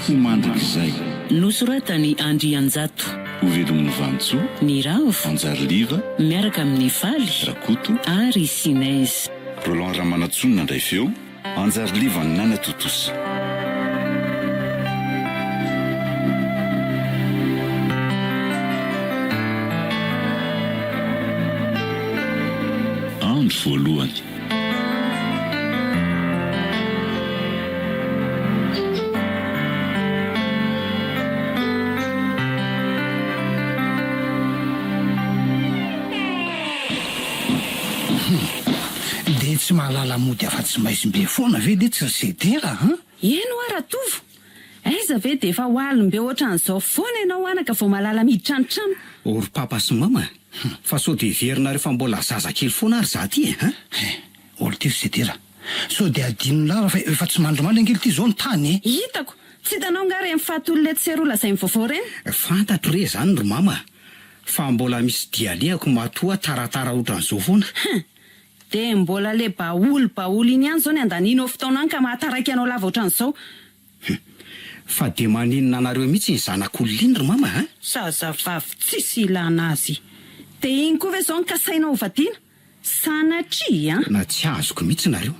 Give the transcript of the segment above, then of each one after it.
ho mandrakizay nosoratany Andry Anjato, hovelomin'ny Vantsoa, ny Ravo, Anjariliva, miaraka amin'ny Faly, Rakoto ary Sinez. Roland Ramanatsonina ndray feo, Anjariliva ny Nana Totosa. Andro voalohany. De tsy mahalala mody afa-tsy maizim-be foana ve de tsy sedera eno aratovo aiza ve de efa hoalim-be ohatran'izao foana ianao anaka vao malala miditra ny trano. Ory papa sy mama fa so de verina rehefa mbola zazakely foana ary za ty olo ty sedera so de adino lara fa efa tsy mandromandry angely ty zao ny tany hitako tsy hitanao nga re mifahatolole tsy serola zay mivaovao reny. fantatro re zany ry mama fa mbola misy dialehako matoa taratara ohatran'izao foana. De mbola le baoly iny ihany zao ny andaninao fotaona any ka mahataraiky anao lava ohatran'izao. Fa de maninona anareo mihitsy ny zanak'olona iny ry mama Zazavavy tsisy ilana azy. De iny koa ve zao ny kasainao ovadiana sanatria na tsy azoko mihitsy nareo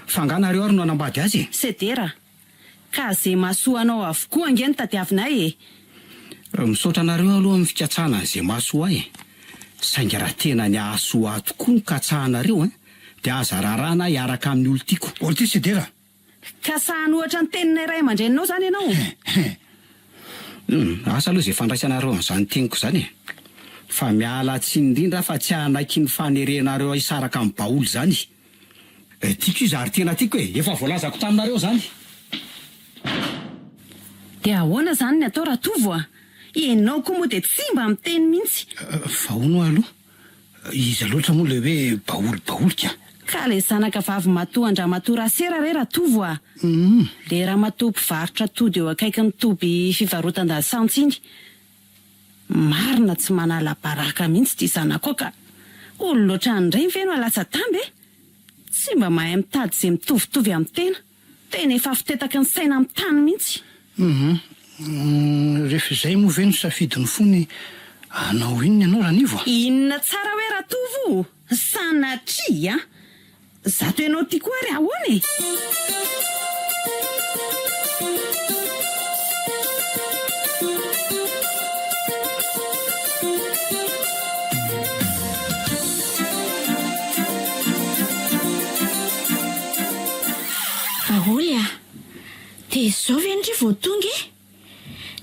fa nga nareo ary no anambady azy sedera ka ze mahasoa anao avokoa angeny tadiavinay misaotra nareo aloha amin'ny fikatsahana an'izay mahasoa ahy sainga raha tena ny ahasoa tokoa ny katsahanareo de aza rarana hiaraka amin'ny olo tiako. Olo ty sedera kasahany ohatra ny teninay ray aman-dreninao zany ianao. asa aloha zay fandraisanareo an'izany teniko zany fa miala tsy indrindra fa tsy anaiky ny fanerenareo isaraka amin'ny baoly zany. Tiako io zary tena tiako efa voalazako taminareo zany. De ahoana zany ny atao ratovo ianao koa moa de tsy mba miteny mihitsy. Fa hono aloha iza loatra moa le hoe baoly ka le zanaka vavy matoa andramatoa rasera re ratovo le ramatoa mpivarotra tody eo akaiky ny toby fivarotan-dasantsy iny marina tsy manala baraka mihitsy ty zanako ka olo loatra andray feno alatsa tamby tsy mba mahay mitady zay mitovitovy amin'ny tena efa fitetaka ny saina amin'ny tany mihitsy. Rehefa izay moa ve no safidiny fony anao inona ianao ranivo inona tsara hoe ratovo sanatria zato ianao ty koa ary ahoany aholy de zao ve ndry voatongy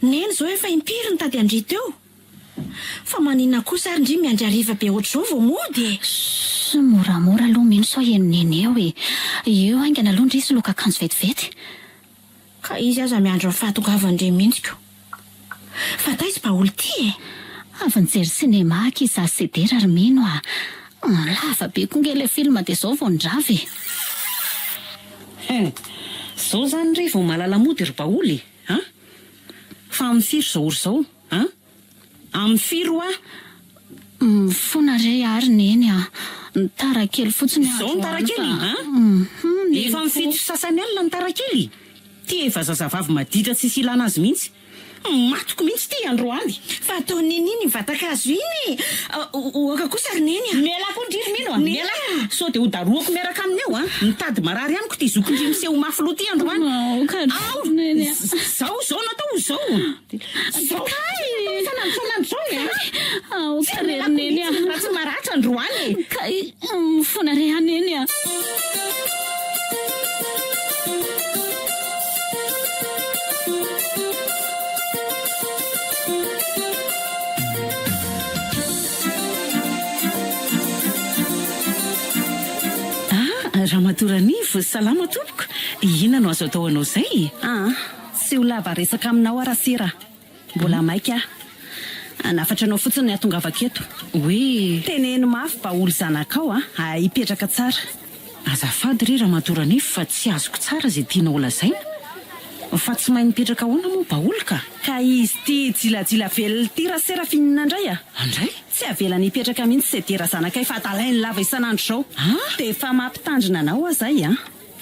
neny zao efa impiry ny tady andry teo fa manina kosa ary ndry miandry ariva be ohatr'izao vao mody sy moramora aloha mino sao enoneny eo eo aingana aloha ndry sy loka akanjo vetivety ka izy aza miandro fahatongavandre mihitsiko fa taizy baoly ty avy nijery sinema kiza sedera ary mino lava be koa ngele film de zao vao ndravy zao zany ry vao malala mody ry baoly fa amin'ny firy zao ory zao amin'ny firy fona re ary neny tarakely fotsiny zao ny tarakely efa mifito sasany alina ny tarakely ty efa zazavavy maditra tsisy ilana azy mihitsy matoko mihitsy ty androany fa atao nininy vatakazo iny oaka kosa ary neny mialako ndriry mino miala so de ho daroako miaraka aminy eo mitady marary amiko ty zokondry miseho mafilo ty androany zao natao zao fanandro raha tsy maratra androany fona re aneny raha matoranivo salama tompoko ina no azo atao anao zay tsy ho lava resaka aminao arasera mbola maika nafatra anao fotsiny ny atongavaketo hoe teneno mafy baoly zanakao hipetraka tsara azafady ry raha matoranivo fa tsy azoko tsara zay tianao lazaina fa tsy mahay mipetraka ahoana moa baoly ka izy ty jilajila velona ty rasera finina indray andray tsy avela nipetraka mihitsy sedera zanakay fa talainy lava isanandro zao de efa mampitandrina anao zay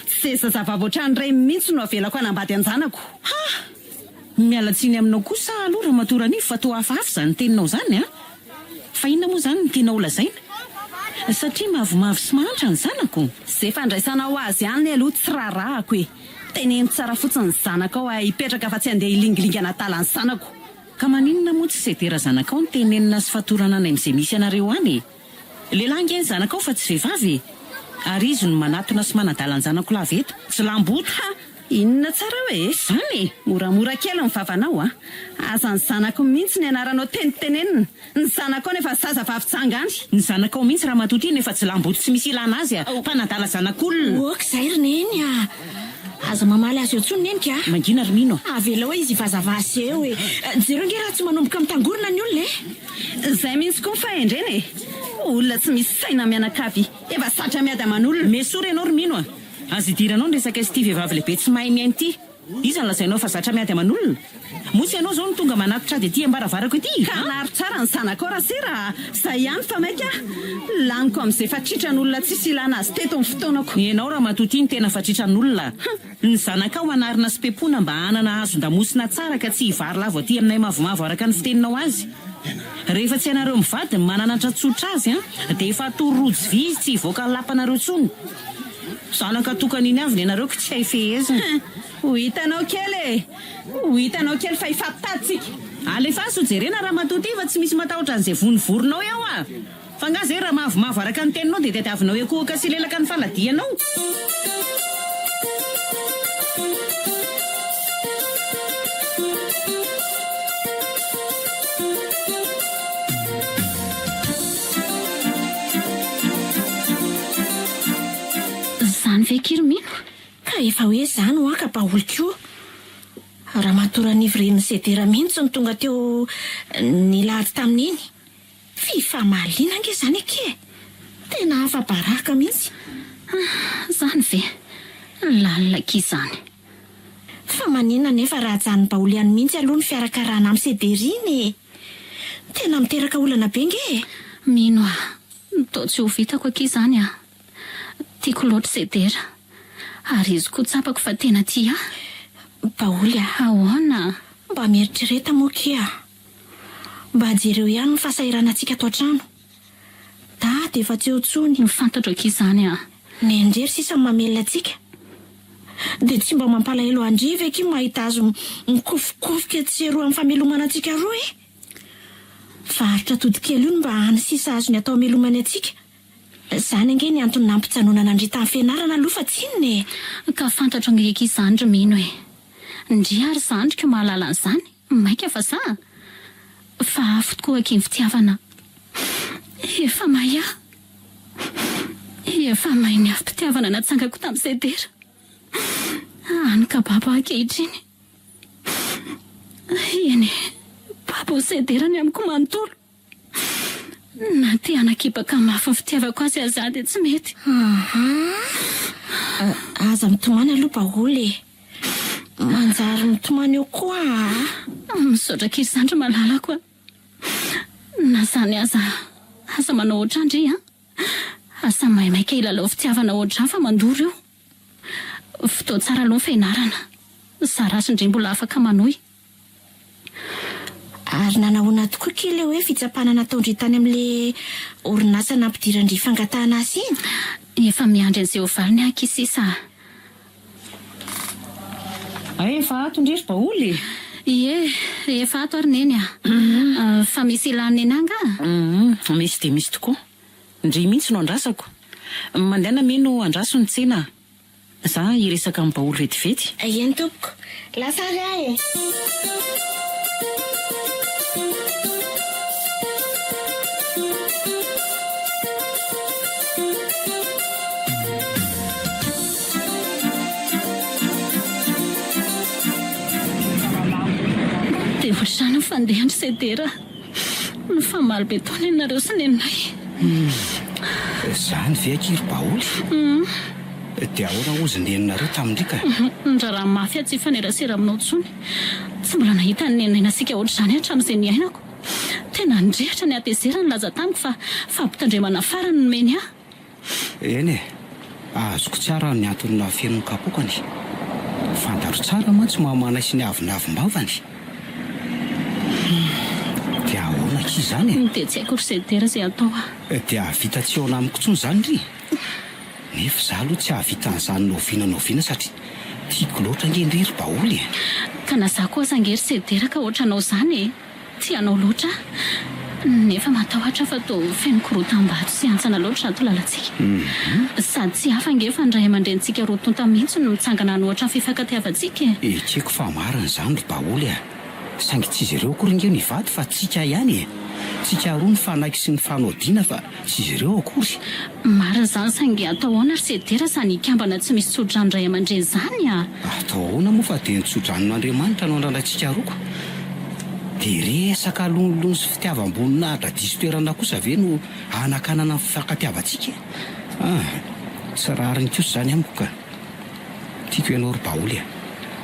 tsy zazavavy ohatrany ray mihitsy no avelako anambady anjanako Mialatsiny aminao kosa aloha Ramatorany fa toa hafahafa zany teninao zany a. Fa inona moa zany tianao lazaina? Satria mavomavo sy mahantra ny zanako. Zay fandraisanao azy ihany aloha tsy rarahako e. Teneno tsara fotsiny ny zanakao hipetraka fa tsy andeha hilingilingy anatala ny zanako. Ka maninona moa tsy Sedera zanakao ny tenenina sy fatorana any amin'izay misy anareo any? Lehilahy ange ny zanakao fa tsy vehivavy. Ary izy no manatona sy manadala ny zanako laveto, tsy lamboto. Inona tsara hoe? Zany moramora kely ny vavanao a. Aza ny zanako mihitsy ny anaranao tenitenenina. Ny zanakao nefa zaza vavitsangany. ny zanakao mihitsy raha matoty nefa tsy lamboto tsy misy ilana azy a. Mpanadala zanak'olona. Ok, zay roneny a. Aza mamaly azy eo tsony nenika. Mangina Romino. Avela hoe izy vazavasy eo e. Jereo nge raha tsy manomboka mitangorona ny olona e. Zay mihitsy koa fahendreny e. Olona tsy misy saina mianakavy. Efa satra miady aman'olona. Mesory ianao Romino a. Azy idiranao ny resaka ity vehivavy lehibe tsy mahay miainy ity. Iza ny lazainao fa zatra miady aman'olona. Motsy ianao zao no tonga manatitra de ity ambaravarako ity. Ka naro tsara ny zanakao raha sira. Zay ihany fa maika. Laniko amin'izay fatritra ny olona tsisy ilana azy teto amin'ny fotoanako. Ianao raha matoty ny tena fatritra ny olona. Ny zanakao anarina sy pepona mba hanana hazon-damosina tsara ka tsy hivary lavo aty aminay mavomavo araka ny fiteninao azy. Rehefa tsy anareo mivady mananatra tsotra azy de efa atoro-rojo vy izy tsy hivoaka ny lapanareo tsony. Zanaka tokan'iny avy ny anareo ka tsy hay fehezina. Ho hitanao kely e. Ho hitanao kely fa hifampitatsika. Alefa so jerena raha matoty fa tsy misy matahotra an'izay vonivoronao eo a. Fa nga zay raha mavomavo araka ny teninao de tadiavinao ekohaka sy lelaka ny faladianao. Zany ve Romino? Ka efa hoe zany ho aka baholy koa. Raha matorany ivren'ny Sedera mihitsy ny tonga teo ny lahady tamin'iny. Fifamaliana nge zany ake. Tena afa-baraka mihitsy. Zany ve? Lalina kizany. Fa manina nefa raha jany baholy ihany mihitsy aloha ny fiarakarana amin'ny Sederiny. Tena miteraka olana be nge. Mino a, tao tsy ho vitako akizany a. Tiako loatra Sedera. Ary izy koa tsapako fa tena tia. Baholy ahoana? Mba mieritrereta moa kia. Mba jereo ihany ny fahasairana antsika ato an-trano. De efa tsy eo tsony. Mifantatra akizany a. Ny andrery sisa mamelona antsika. De tsy mba mampalahelo andriva eky mahita azy mikofokofoka tsy roa amin'ny famelomana antsika roa e. Faritra todikely io mba hany sisa azo ny atao amelomany antsika. Zany ange ny antony nampitsanonana andrita amin'ny fianarana aloha fa tsinony e. Ka fantatra ngeki izany Romino e. Ndry ary zandrika mahalala an'izany. Maika fa sa. Fa afo tokoa aky ny fitiavana. Efa maia. Efa mahay ny afim-pitiavana natsangako tamin'ny Sedera. Anika baba ankehitriny. Eny, baba Sedera ny amiko manontolo. Na te anakipaka mafy ny fitiavako azy azady tsy mety. Aza mitomany aloha baholy. Manjary mitomany eo koa. Misaotra kely zandry malala koa. Na zany aza manao ohatrandry asa maimaika ilalao fitiavana ohatrany fa mandoro io. Fotoa tsara aloha ny fianarana. Sarasy indray mbola afaka manohy. Ary nanahoana tokoa kely hoe fitsapana nataondry tany amin'le orinasa nampidirandry fangatahana azy iny. Efa miandry an'izay ho valiny akisisa. Efa ato ndrery baholy. Ie, efa ato ary neny a. Fa misy ilany nenanga? Misy de misy tokoa. Ndry mihitsy no andrasako. Mandehana meno andraso ny tsena. Za iresaka amin'ny baholy vetivety. Eny tompoko. Lasa ry ahy e. De ohatrany fandehandry Sedera. Ny famaly be taona ianareo sy neninay. Zany ve aky ry baholy? De ahoana ozy neninareo tamindrika? Ndraraha mafy tsy fanerasera aminao tsony. Tsy mbola nahita ny neninay nasika ohatr'izany hatramin'izay niainako. Tena ndrehatra ny atezera ny laza tamiko fa fampitandremana farany ny meny ahy. Eny e, azoko tsara ny antony na fenony kapokany. Fantaro tsara mantsy mahamanay sy ny avinavim-bavany. izany dia tsy haiko ry sedera izay atao dia havita tsy eo anamiko tsony zany ry nefa za aloha tsy hahavita n'izany noviana satria tiako loatra ngendry ry baoly ka na za koa zangery sedera ka ohatranao zany ty anao loatra nefa matahotra fa to fenokorotam-bato sy antsana loatra ato lalantsika sady tsy hafa nge fa ndray aman-drentsika roa tonta mihitsy no mitsangana ny ohatra ny fifankatiavantsika tsy haiko fa marina zany ry baoly saingy tsy izy ireo akory nge nivady fa tsika ihany tsika roa ny fanaiky sy ny fanaodiana fa tsy izy ireo akory marina zany saingy atao ahoana ry sedera sa nikambana tsy misy tsodrandray aman-dreny zany atao ahoana moa fa dia nitsodranon'Andriamanitra no andralantsika roako dia resaka lonolono sy fitiavam-boninahitra diso toerana kosa ve no anakanana ny fifankatiavantsika tsy rariny kosa zany amiko ka tiako ianao ry baoly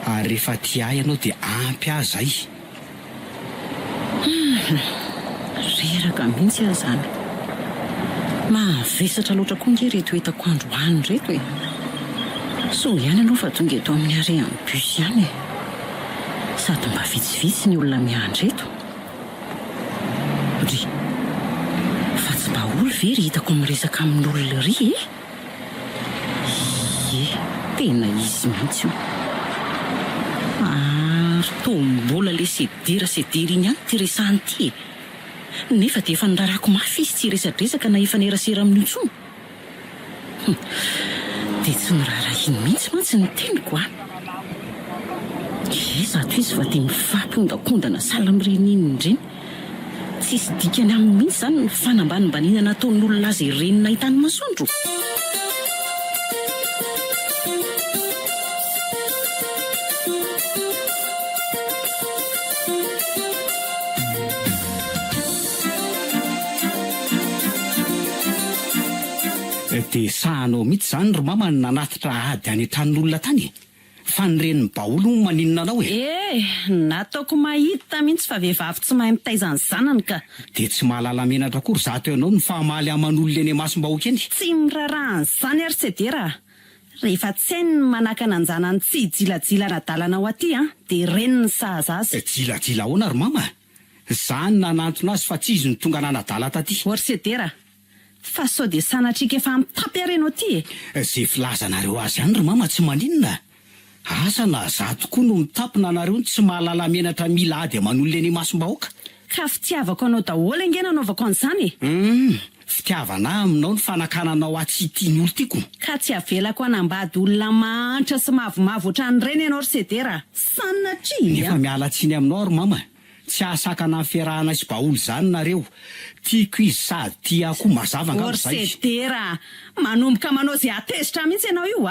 ary rehefa ti ahy ianao dia ampy ahy zay reraka mihitsy aho zany mavesatra loatra koa nge reto hitako androany reto so ihany aloha fa tonga eto amin'ny arehan'ny bus ihany sady mba vitsivitsy ny olona miandry eto ry fa tsy baoly ve ry hitako miresaka amin'olona ry tena izy mihitsy ary tombola le sedera iny ihany ty resahany ty nefa dia efa nirarako mafy izy tsy resadresaka na efa nerasera amin'ny intsony dia tsy nirara iny mihitsy mantsy ny teniko zato izy fa dia mifampiondankondana sahala amin'ireny iny indreny tsisy dikany aminy mihitsy zany ny fanambanimbanina nataon'olona azy irenina hitany masoandro dia sahanao mihitsy zany ry mama nanatitra ady any an-tranon'olona tany fa nyreniny baoly mo maninona anao nataoko mahita mihitsy fa vehivavy tsy mahay mitaizany zanany ka dia tsy mahalala menatra akory zato ianao ny fahamaly aman'olona eny masom-bahoaka eny tsy mirarahany zany ary sedera rehefa tsy hainy ny manakana anjanany tsy jilajila nadalana ao aty dia reniny sahaza azy jilajila ahoana ry mama zany nanantona azy fa tsy izy ny tonga nanadala taty ory sedera fa sao dia sanatrika efa mitapy areno aty zay filazanareo azy ihany ry mama tsy maninona asa na za tokoa no mitapina anareo ny tsy mahalala menatra mila ady aman'olona eny masom-bahoaka ka fitiavako anao daholo ange nanaovako an'izany fitiavana aminao ny fanakananao atsy tiany olo tiako ka tsy avelako anambady olona mantra sy mavomavo ohatran'ireny ianao ry sedera sanatria nefa miala tsiny aminao ry mama tsy ahasakana ny fiarahana sy baoly zany nareo tiako izy sady tiako mazava angamba zay sedera manomboka manao zay atezitra mihitsy ianao io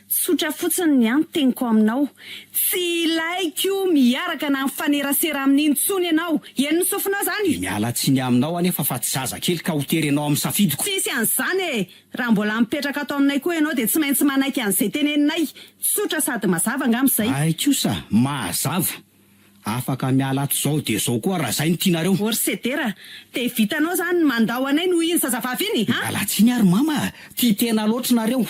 tsotra fotsiny ny anteniko aminao tsy ilaiko miaraka na mifanerasera amin'iny tsony ianao eny ny sofinao zany miala tsiny aminao anefa fa tsy zaza kely ka hotery ianao amin'ny safidiko tsisy an'izany raha mbola mipetraka ato aminay koa ianao dia tsy maintsy manaiky an'izay teneninay tsotra sady mazava angamba zay ay kosa mazava afaka miala ato zao dia zao koa raha zay ny tianareo ory sedera dia vitanao zany mandao anay no iny zazavavy iny miala tsiny ary mama tia tena loatra nareo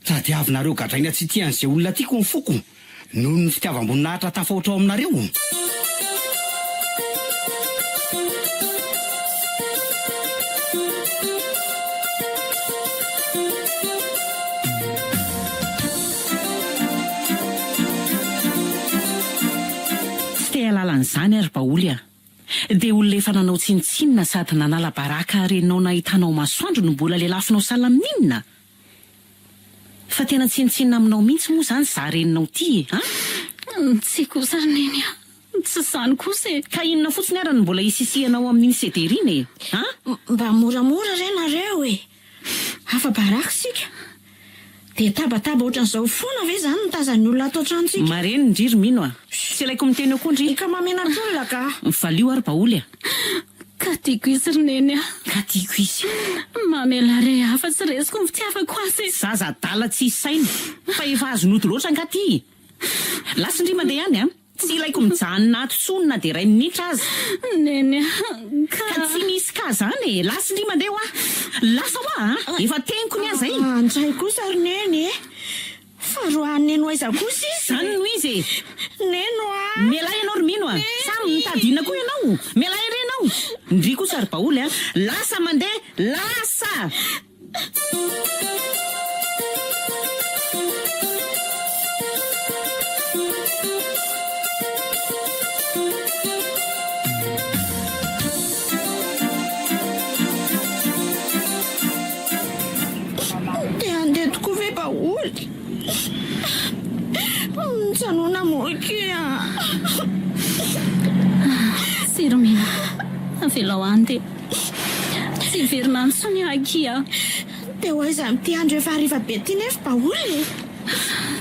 sady avinareo gadraina tsy tian'izay olona tiako ny foko noho ny fitiavam-boninahitra tafaotra ao aminareo tsy te halalan'izany ary baoly dia olona efa nanao tsinitsinina sady nanala baraka reninao nahitanao masoandro no mbola lelafinao salaminina fa tena tsinitsinina aminao mihitsy moa zany za reninao ty tsy kosa rineny tsy zany kosa ka inona fotsiny ara ny mbola isisianao amin'iny sederiny mba moramora re nareo hafa baraka sika dia tabataba ohatran'izao foana ve zany nitazany olona atao tranontsika mareny ndriry mino tsy ilaiko miteny ao koa ndry ka mamenatr'olona ka valio ary baoly ka tiako izy rineny ka tiako izy mamela re hafa tsy resiko ny fitiavako azy zaza dala tsy isainy fa efa azo noto loatra nga ty lasindry mandeha ihany tsy ilaiko mijanona ato tsonina dia ray minitra azy neny ka tsy misy ka zany lasindry mandeha hoa lasa hoa efa teniko ny azay andray kosa rineny fa roaneno aiza kosa izy zany no izy neno melay ianao ry mino samy mitadina koa ianao melay renao ianao. Ndry kosa ry baoly lasa mandeha lasa. Sanona moikia. Siromina, avelao ande. Tsy verina ansony akia. Dia hoaiza amin'ity andro efa hariva be ity nefa baoly.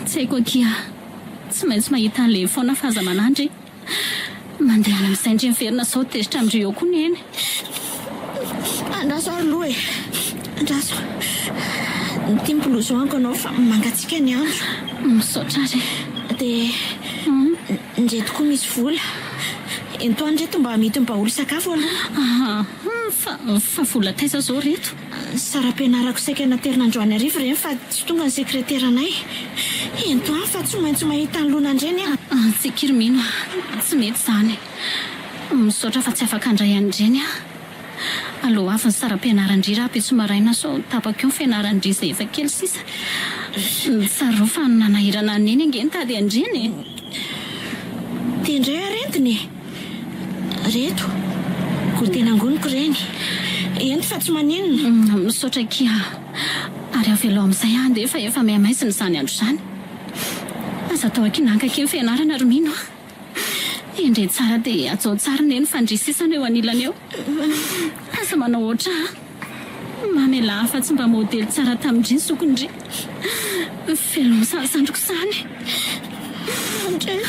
Tsy haiko akia. Tsy maintsy mahita an'ilay foana fahazamanandry. Mandeha any amin'izay indray miverina sao tezitra amin'ireo eo koa ny eny. Andraso aloha e. Andraso. Ny mpolozoanko anao fa mangatsika ny andro. Misaotra ary. Dia ndreto koa misy vola. Entoany reto mba mety baoly sakafo aloha. Fa vola taiza zao reto. Saram-pianarako saika naterin'androany arivo ireny fa tsy tonga ny sekreteranay. Entoany fa tsy maintsy mahita ny lonandreny a. Tsy kirmino, tsy mety zany. Misaotra fa tsy afaka andray an'ireny a. Allo avy ny saram-pianaran-dry raha petso maraina so tapako eo ny fianaran-dry izay efa kely sisa. Tsaro fa nanahirana neny angeny tady andreny. Tendray arentiny. Reto. Ko tena angoniko reny. Ento fa tsy maninona. Misaotra kia. Ary avelao amin'izay ande efa mihamaisiny izany andro izany. Aza tao akinanga kely fianarana romino. Indray tsara dia atao tsara neny fandrisisana eo anilany eo. Asa manao oatra. Mamela fa tsy mba modely tsara tamin-dry sokondry. Felo sandroko sany. Andray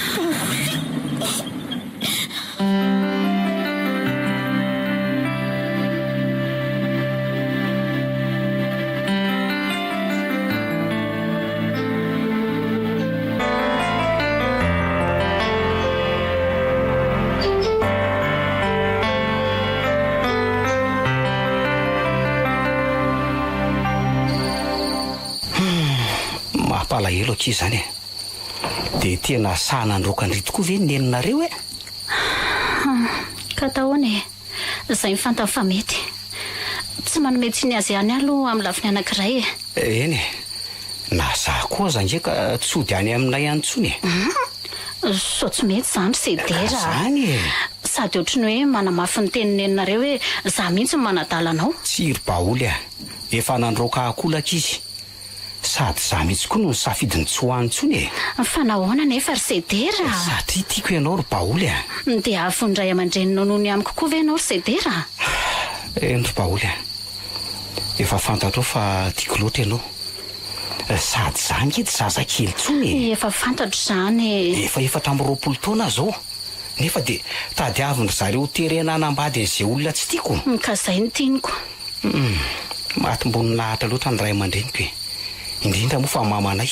Palahelo aky zany e. Dia tena sahanandrokan-dry tokoa ve neninareo e? Ka tahoana e. Izay mifantany fa mety. Tsy manome tsy ny azy ihany aloha amin'ny lafiny anankiray e. Eny e. Na za koa za ndraika tsody any aminay ihany tsony e. So tsy mety zany sedera. Zany e. Sady ohatry ny hoe manamafy ny teny neninareo hoe za mihitsy manadalanao. Tsy ry baoly a. Efa nandroka akolaka izy. Sady za mihitsy koa no nisafidiny tsy hoany tsony e. Fa nahoana nefa ry sedera. Satria tiako ianao ry baoly a. Dia afondray aman-drenina noho ny amiko koa ve ianao ry sedera. Eny ry baoly a. Efa fantatro fa tiako loatra ianao. Sady za ngety zazakely tsony e. Efa fantatro zany. Efa 20 taona zao. Nefa dia tadiaviny zareo terena anambady an'izay olona tsy tiako. Ka izay ny tianiko. Maty mbony nahatra loatra ny ray aman-dreniko e. Indrindra moa fa mamanay.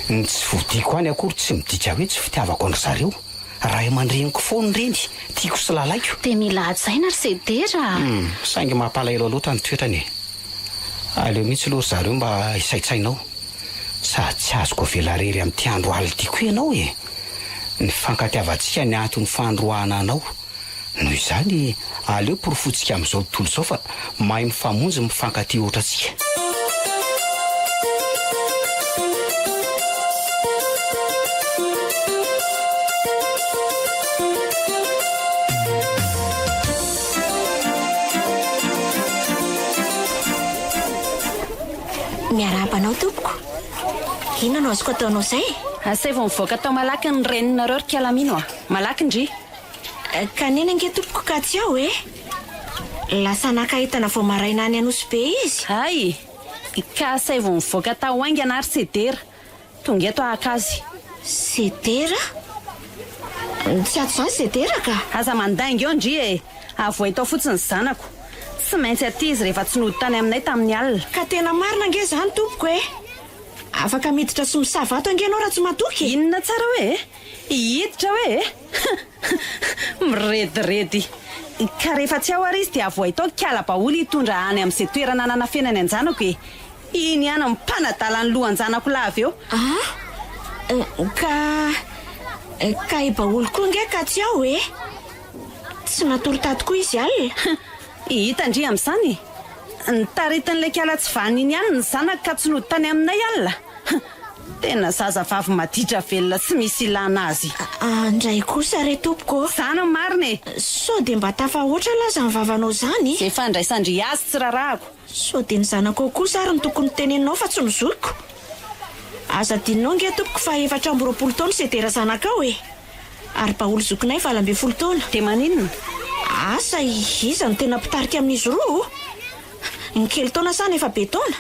Ny tsy vodiko any akory tsy midika hoe tsy fitiavako andry zareo. Ray aman-dreniko foana reny. Tiako sy lalaiko. Dia mila hajaina ry sedera. Saingy mampalahelo loatra ny toetrany e. Aleo mihitsy aloha zareo mba isaitsainao. Sady tsy azoko velarery amin'ity andro ality koa ianao e. Ny fankatiavantsika ny antony fandroahana anao. Noho izany aleo porofotsika amin'izao tontolo izao fa mahay mifamonjy mifankaty ohatra tsika. Miarabanao tompoko. Inona no azoko ataonao izay? Asay vao mivoaka tao malaky ny reninareo ry Kialamino a. Malaky ndry. Kanina nge tompoko ka tsy ao e. Lasa nakahitana vao maraina any Anosy be izy. Ay, ka asay vao mivoaka tao aingana ary sedera. Tonga eto akazy. Sedera? Tsy ato izany sedera ka. Aza mandainga eo ndry e. Avoay tao fotsiny zanako. Tsy maintsy aty izy rehefa tsy nody tany aminay tamin'ny alina. Ka tena marina nge zany tompoko e. Afaka miditra sy misavato ange anao raha tsy matoky. Inona tsara hoe? Hiditra hoe? Mirediredy. Ka rehefa tsy ao ary izy dia avoay tao kiala baoly hitondra any amin'izay toerana nanafenany anjanako e. Iny ihany mpanadala ny lohan-janako la avy eo. Ka i baoly koa nge ka tsy ao e. tsy natoritady koa izy alina hitandry amin'izany nitaritan'ilay kiala tsy vaniny ihany ny zanaka ka tsy nody tany aminay alina tena zazavavy maditra velona tsy misy ilana azy andray kosa re tompoko zany marina sao dia mba tafahoatra laza ny vavanao zany zay fandraisandry azy tsy rarahako sao dia ny zanako kosa ary ny tokony teneninao fa tsy nozoko aza dininao nge tompoko fa 4 taona sedera zanakao ary mpaolo zokinay 20 taona dia maninona asa iza no tena mpitarika amin'izy roa ny kely taona sany efa be taona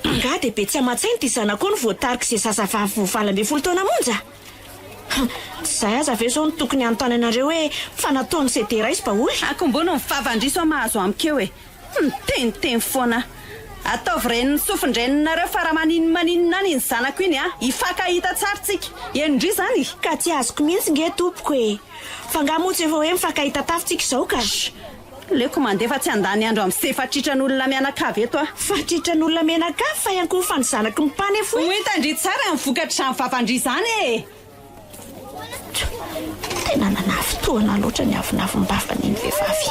nga dia be tsy amatsainy ty zanako ny voatarika izay zazavavy 20 taona monja tsy izay aza ve zao ny tokony anontany anareo hoe fa nataony sedera izy mpaolo akombona mivavandriso mahazo amiko miteniteny foana ataovy reny ny sofindreninareo fa raha maninona any ny zanako iny ifakahita tsara tsika endry zany ka tsy azoko mihitsy nge tompoko fa nga motsy efa hoe mifakahita tafintsika izao ka leko mandefa tsy andany andro amin'izay fatritran'olona mianakavy eto fatritran'olona mianakavy fa ihany koa fa ny zanako mipany fo hitandry tsara mivokatra mivavandry zany tena nanafitoana loatra ny avinavim-bavany ny vehivavy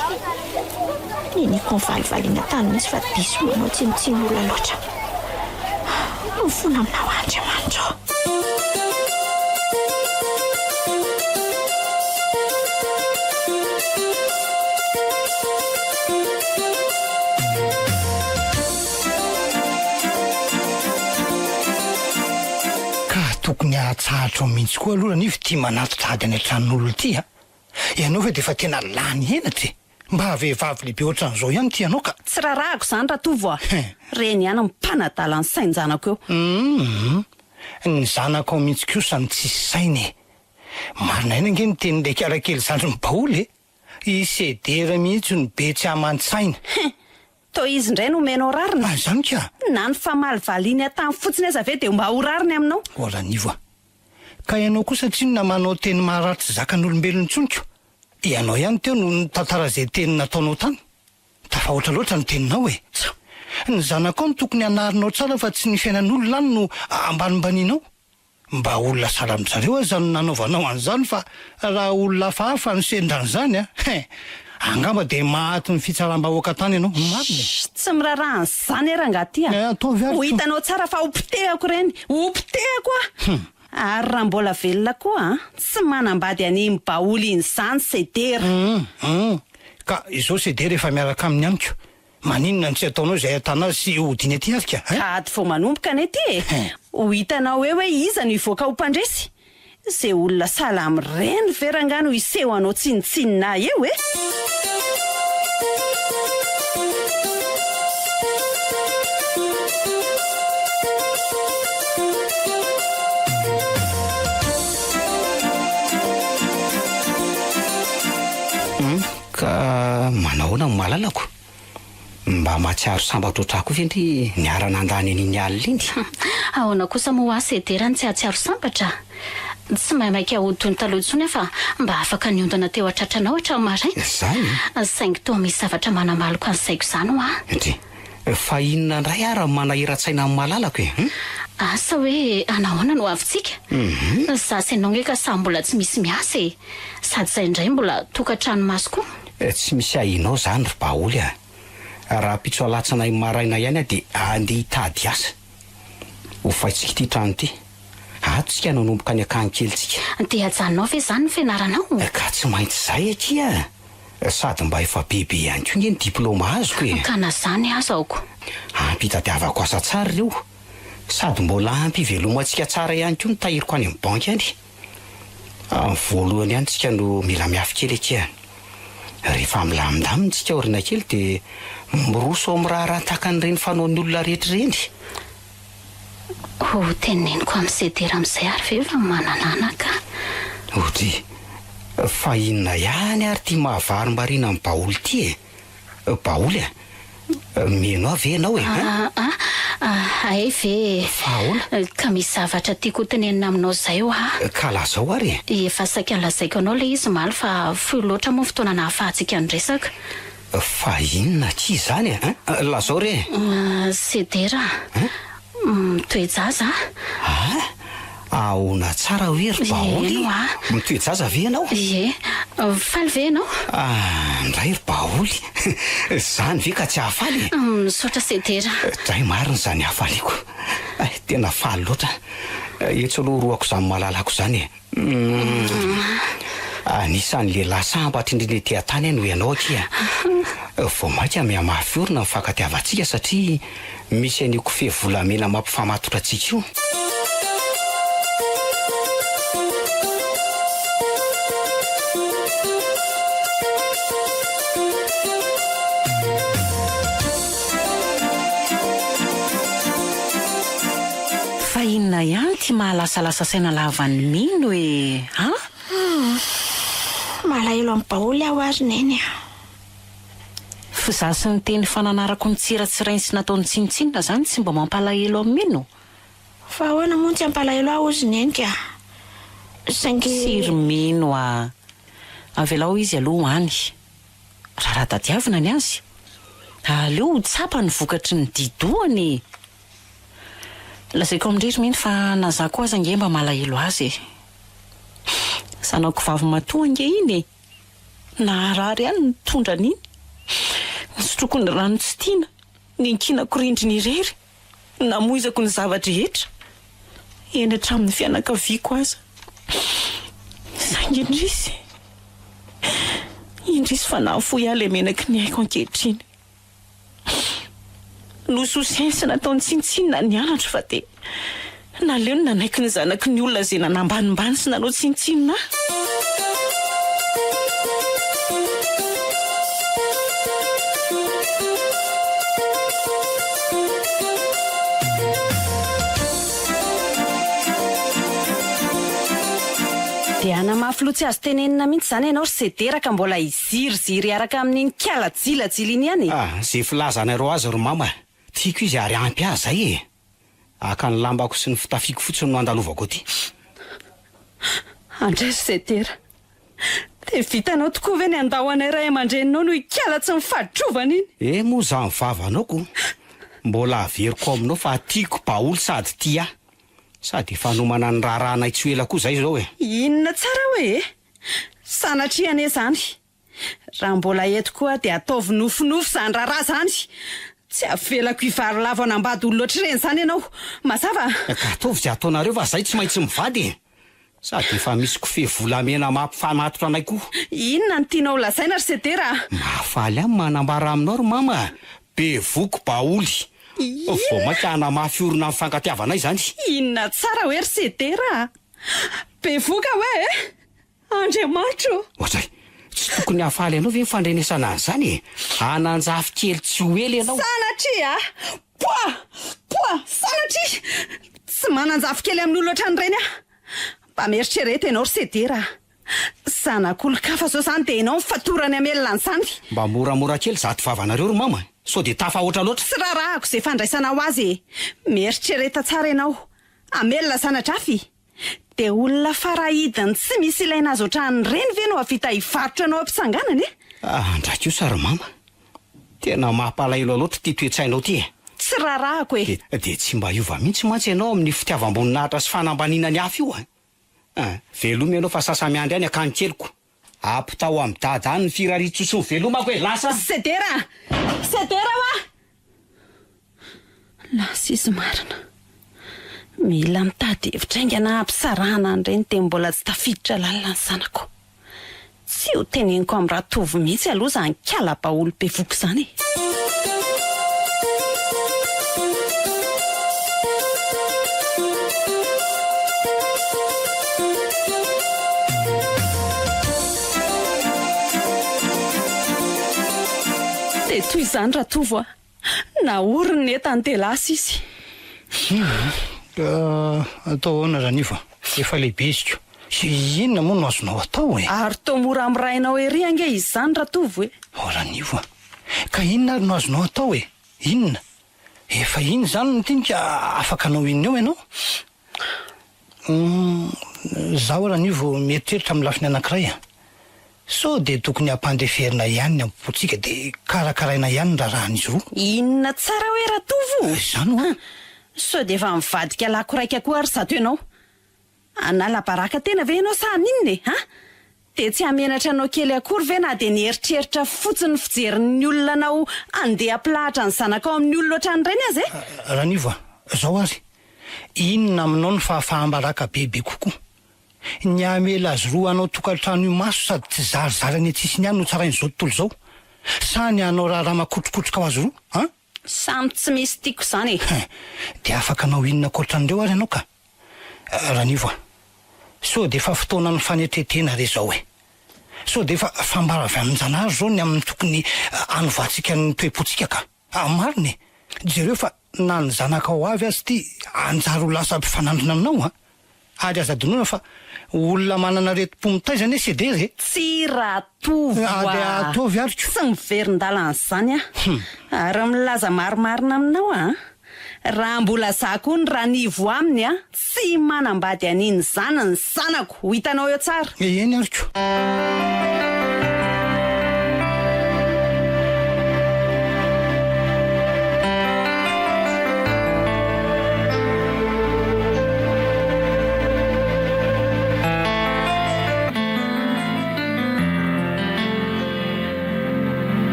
niniko nyvalivaliana tany mihitsy fa diso manao tsinitsiny olona loatra mifona aminao Andriamanitra tokony ahatsahatra mihitsy koa aloha nify tia manatitady any antranon'olona ity ianao ve dia efa tena lany henatra mba vehivavy lehibe ohatran'izao ihany tianao ka tsy rarahako zany raha tovo reny ihany mpanadala ny sainy zanako eo ny zanako ao mihitsy kosa ny tsisy sainy marina ina nge nitenin'ilay kiarakely zandry mibaoly isedera mihitsy ny be tsy amantsaina to izy indray no omenao rarina zany ka na ny famaly valiany atany fotsiny aza ve dia mba ho rariny aminao oranivo ka ianao kosa tsino na manao teny maharatry zakan'olombelona tsoniko ianao ihany teo no tantara zay teny nataonao tany tafahoatra loatra ny teninao ny zanakao no tokony anarinao tsara fa tsy ny fiainan'olona any no ambanimbanianao mba olona sara amin'zareo zany nanaovanao an'izany fa raha olona hafahafa ny sendran'izany angamba dia mahaty ny fitsaram-bahoaka tany ianao marina tsy mirarahany zany rangaty ho hitanao tsara fa hopitehako reny hopitehako ary raha mbola velona koa tsy manambady any mibaoly iny zany sedera ka izao sedera efa miaraka amin'ny amiko maninona ny tsy ataonao zay atana sy hodiny aty arika ady vo manomboka any aty ho hitanao hoe iza no ivoaka ho mpandresy zay olona salamy reny verangano iseho anao tsinitsinina eo ka manahoana ny mahalalako mba mahatsiaro sambatra ohatrako vendry niarana andany an'iny alina iny ahoana kosa moa sedera ny tsy ahatsiaro sambatra tsy maimaiky ahoditony taloha intsony fa mba afaka niondana teo atratranao hatranomaraina zany saingy toa misy zavatra manamaloko an'saiko zany fa inona ndray ara manahira-tsaina amin'ny mahalalako asa hoe anahoana no avintsika zasy ianao nge ka sa mbola tsy misy miasa sady zay indray mbola tokantrano maso koa tsy misy ahinao zany ry baoly raha pitso alatsanay maraina ihany dia andeha hitady asa ho faitsika ity trano ity atsika nanomboka ny akany kelyntsika dia ajanonao ve zany ny fianaranao ka tsy maintsy zay atya sady mba efa bebe ihany ko nge ny diplôma azoko ka na zany aza aoko ampitadiavako asa tsara reo sady mbola ampivelomantsika tsara ihany ko ny tahiriko any amin'ny banky any voalohany ihany tsika no mila miafy kely akia rehefa milamindamitsika orina kely dia miroso amin'ny raha takan'ireny fanaon'ny olona rehetra reny ho teneniko amin'ny sedera amin'izay ary ve fa manananaka ohatra fa inona ihany ary tia mahavary-marina amin'ny baoly ity baoly meno ave ianao ay ve ka misy zavatra tiako tenenina aminao zay ka lazao ary efa saika nlazaiko anao le izy maly fa foy loatra moa fotoana nahafahantsika nyresaka fa inona tsy zany lazao re sedera toejaza aona tsara hoe ry baoly mitoejaza ve ianao? Ie, faly ve ianao? Ndray ry baoly zany ve ka tsy hahafaly? Misaotra sedera. Dray marina zany hahafaliako. Tena faly loatra. Etso aloha roako izany mahalalako izany e. Anisan'ny lehilahy sambatra indrindra ety an-tany no ianao akia. Vao maika mihamafy orona mifankatiavantsika satria misy an'io kofehy volamena mampifamatotra antsika io. Fa inona ihany ty mahalasalasa saina lavan'ny mino hoe malahelo amin'ny baoly aho ary neny. Fa sy ny teny fananarako ny tsiratsirainy sy nataony tsinitsinina zany tsy mba mampalahelo amin'ny mino. Fa ahoana moa tsy ampalahelo aho ozy neny ka? Siry mino avelao izy aloha any. Raha tadiavina ny azy. Aleo tsapa ny vokatry ny didoany. Lazaiko amindrery mino fa nazako aza nge mba malahelo azy. Sanako vavy matoa nge iny. Naharary ihany ny tondra n'iny. Nisotroko ny rano tsy tiana. Ninkinako rindriny irery. Namoizako ny zavatra rehetra. Eny hatramin'ny fianakaviako aza. Saingy indrisy fa nahafoy ahy le menaky ny haiko ankehitriny. Nososy sy nataony tsinitsinina ny anatra fa te naleo ny nanaiky ny zanaky ny olona zay nanambanimbany sy nanao tsinitsinina. Dia anamafy loha tsy azo tenenina mihitsy zany ianao ry sedera ka mbola iziry araka amin'iny kialajilajilainy ihany. Zay filazanareo azy ry mama. Tiako izy ary ampy azy zay e. Aka ny lambako sy ny fitafiako fotsiny no andalovako ty. Andray sedera. Dia vitanao tokoa ve ny andahoana iray aman-dreninao no ikiala tsy mifaditrovana iny? Moa zany vavanao mbola averiko aminao fa tiako baoly sady tia. Sady fanomana ny raharahana tsy ela koa zay zao e. Inona tsara hoe? Sanatria ane zany. Raha mbola eto koa dia ataovy nofinofy zany raharaha zany. Tsy avelako ivary lava nambady olona ohatr'ireny zany ianao. Mazava? Ka ataovy izay ataonareo fa zay tsy maintsy mivady e. Sady efa misy kofehy volamena mampifamatotra anay koa. Inona ny tianao lazaina ry sedera? Mahafaly ahy manambara aminao ry mama. Be voko baoly. Vao maika anamafy orona mifankatiavanay zany. Inona tsara hoe ry sedera? Be voka hoe? Andriamanitro. Ohatray, tsy tokony hafaly ianao ve mifandrenesana an'izany e? Ananjafy kely tsy ho ela ianao. Sanatria sanatria. Tsy mananjafy kely amin'ny olona ohatran'ireny aho. Mba mieritrereta ianao ry sedera. Zanak'olon-kafa zao zany dia ianao mifatorany amelona an'izany. Mba moramora kely zato vavanareo ry mama. So dia tafahoatra loatra. Tsy rarahako izay fandraisana ho azy e. Mieritrereta tsara ianao. Amelona sanatrafy. Dia olona farahidiny tsy misy ilaina azy ohatran'ireny ve no havita hivarotra anao ampisanganana e? Andraky io sary mama. Tena mampalahelo loatra ty toetsainao ty e. Tsy rarahako e. Dia tsy mba hiova mihitsy mantsy ianao amin'ny fitiavam-boninahitra sy fanambaniana ny hafa io a. Veloma ianao fa sasamiandry any akany keliko. Ampitao amin'ny dada any ny firaritsosy ny velomako e lasa. Sedera wa! Lasa izy marina. Mila mitady hevitra aingana ampisarahana an'ireny dia mbola tsy tafiditra lalina ny sanako. Tsy ho teneniko amin'ny ratovy mihitsy aloha zany kiala baoly be voko zany e. Dia toy izany ratovo naoriny ny entany dia lasa izy. Atao ahoana ranivo? Efa lehibe iziko. Inona moa no azonao atao e? Ary toa mora amirainao ery ange izy zany ratovo e. Ranivo ka inona ary no azonao atao e? Inona? Efa iny zany no tinika afaka anao inona eo ianao? Zaho ranivo mieritreritra amin'ny lafiny anankiray so dia tokony hampandeferina ihany ny ampotsika dia karakaraina ihany ny rahan'izy roa. Inona tsara hoe ratovo? Izany So dia efa mivadika lako raika koa ary zato ianao. Analabaraka tena ve ianao sa ninny ha? De tsy hamenatra anao kely akory ve na de nieritreritra fotsiny fijerin'ny olona anao andeha ampilahatra ny zanakao amin'ny olona ohatrany ireny azy e? Ranivo zao ary inona aminao ny fahafahambaraka bebe kokoa. Ny amela azy roa anao tokantrano io maso sady tsy zarizary any antsisiny ihany no tsarain'izao tontolo izao. Sa ny anao raha makotrokotroka ho azy roa a? Samy tsy misy tiako izany e. De afaka anao inona ankoatran'ireo ary ianao ka? Ranivo so de efa fotoana ny fanetretena re zao e. So de efa fambara avy amin'janahary zao ny amin'ny tokony anovatsika ny toe-potsika ka. Mariny jereo fa na ny zanakao avy azy ty anjary ho lasa mpifanandrina aminao a. Ary aza donona fa olona manana retim-po mitaizana e Sedera e. Tsy raha tovo de atovy ariko. Tsy miverin-dalana izany a. Ary milaza marimarina aminao a. Raha mbola zako ny Ranivo aminy a, tsy manambady an'iny zany ny zanako. Ho hitanao eo tsara. Eny ariko.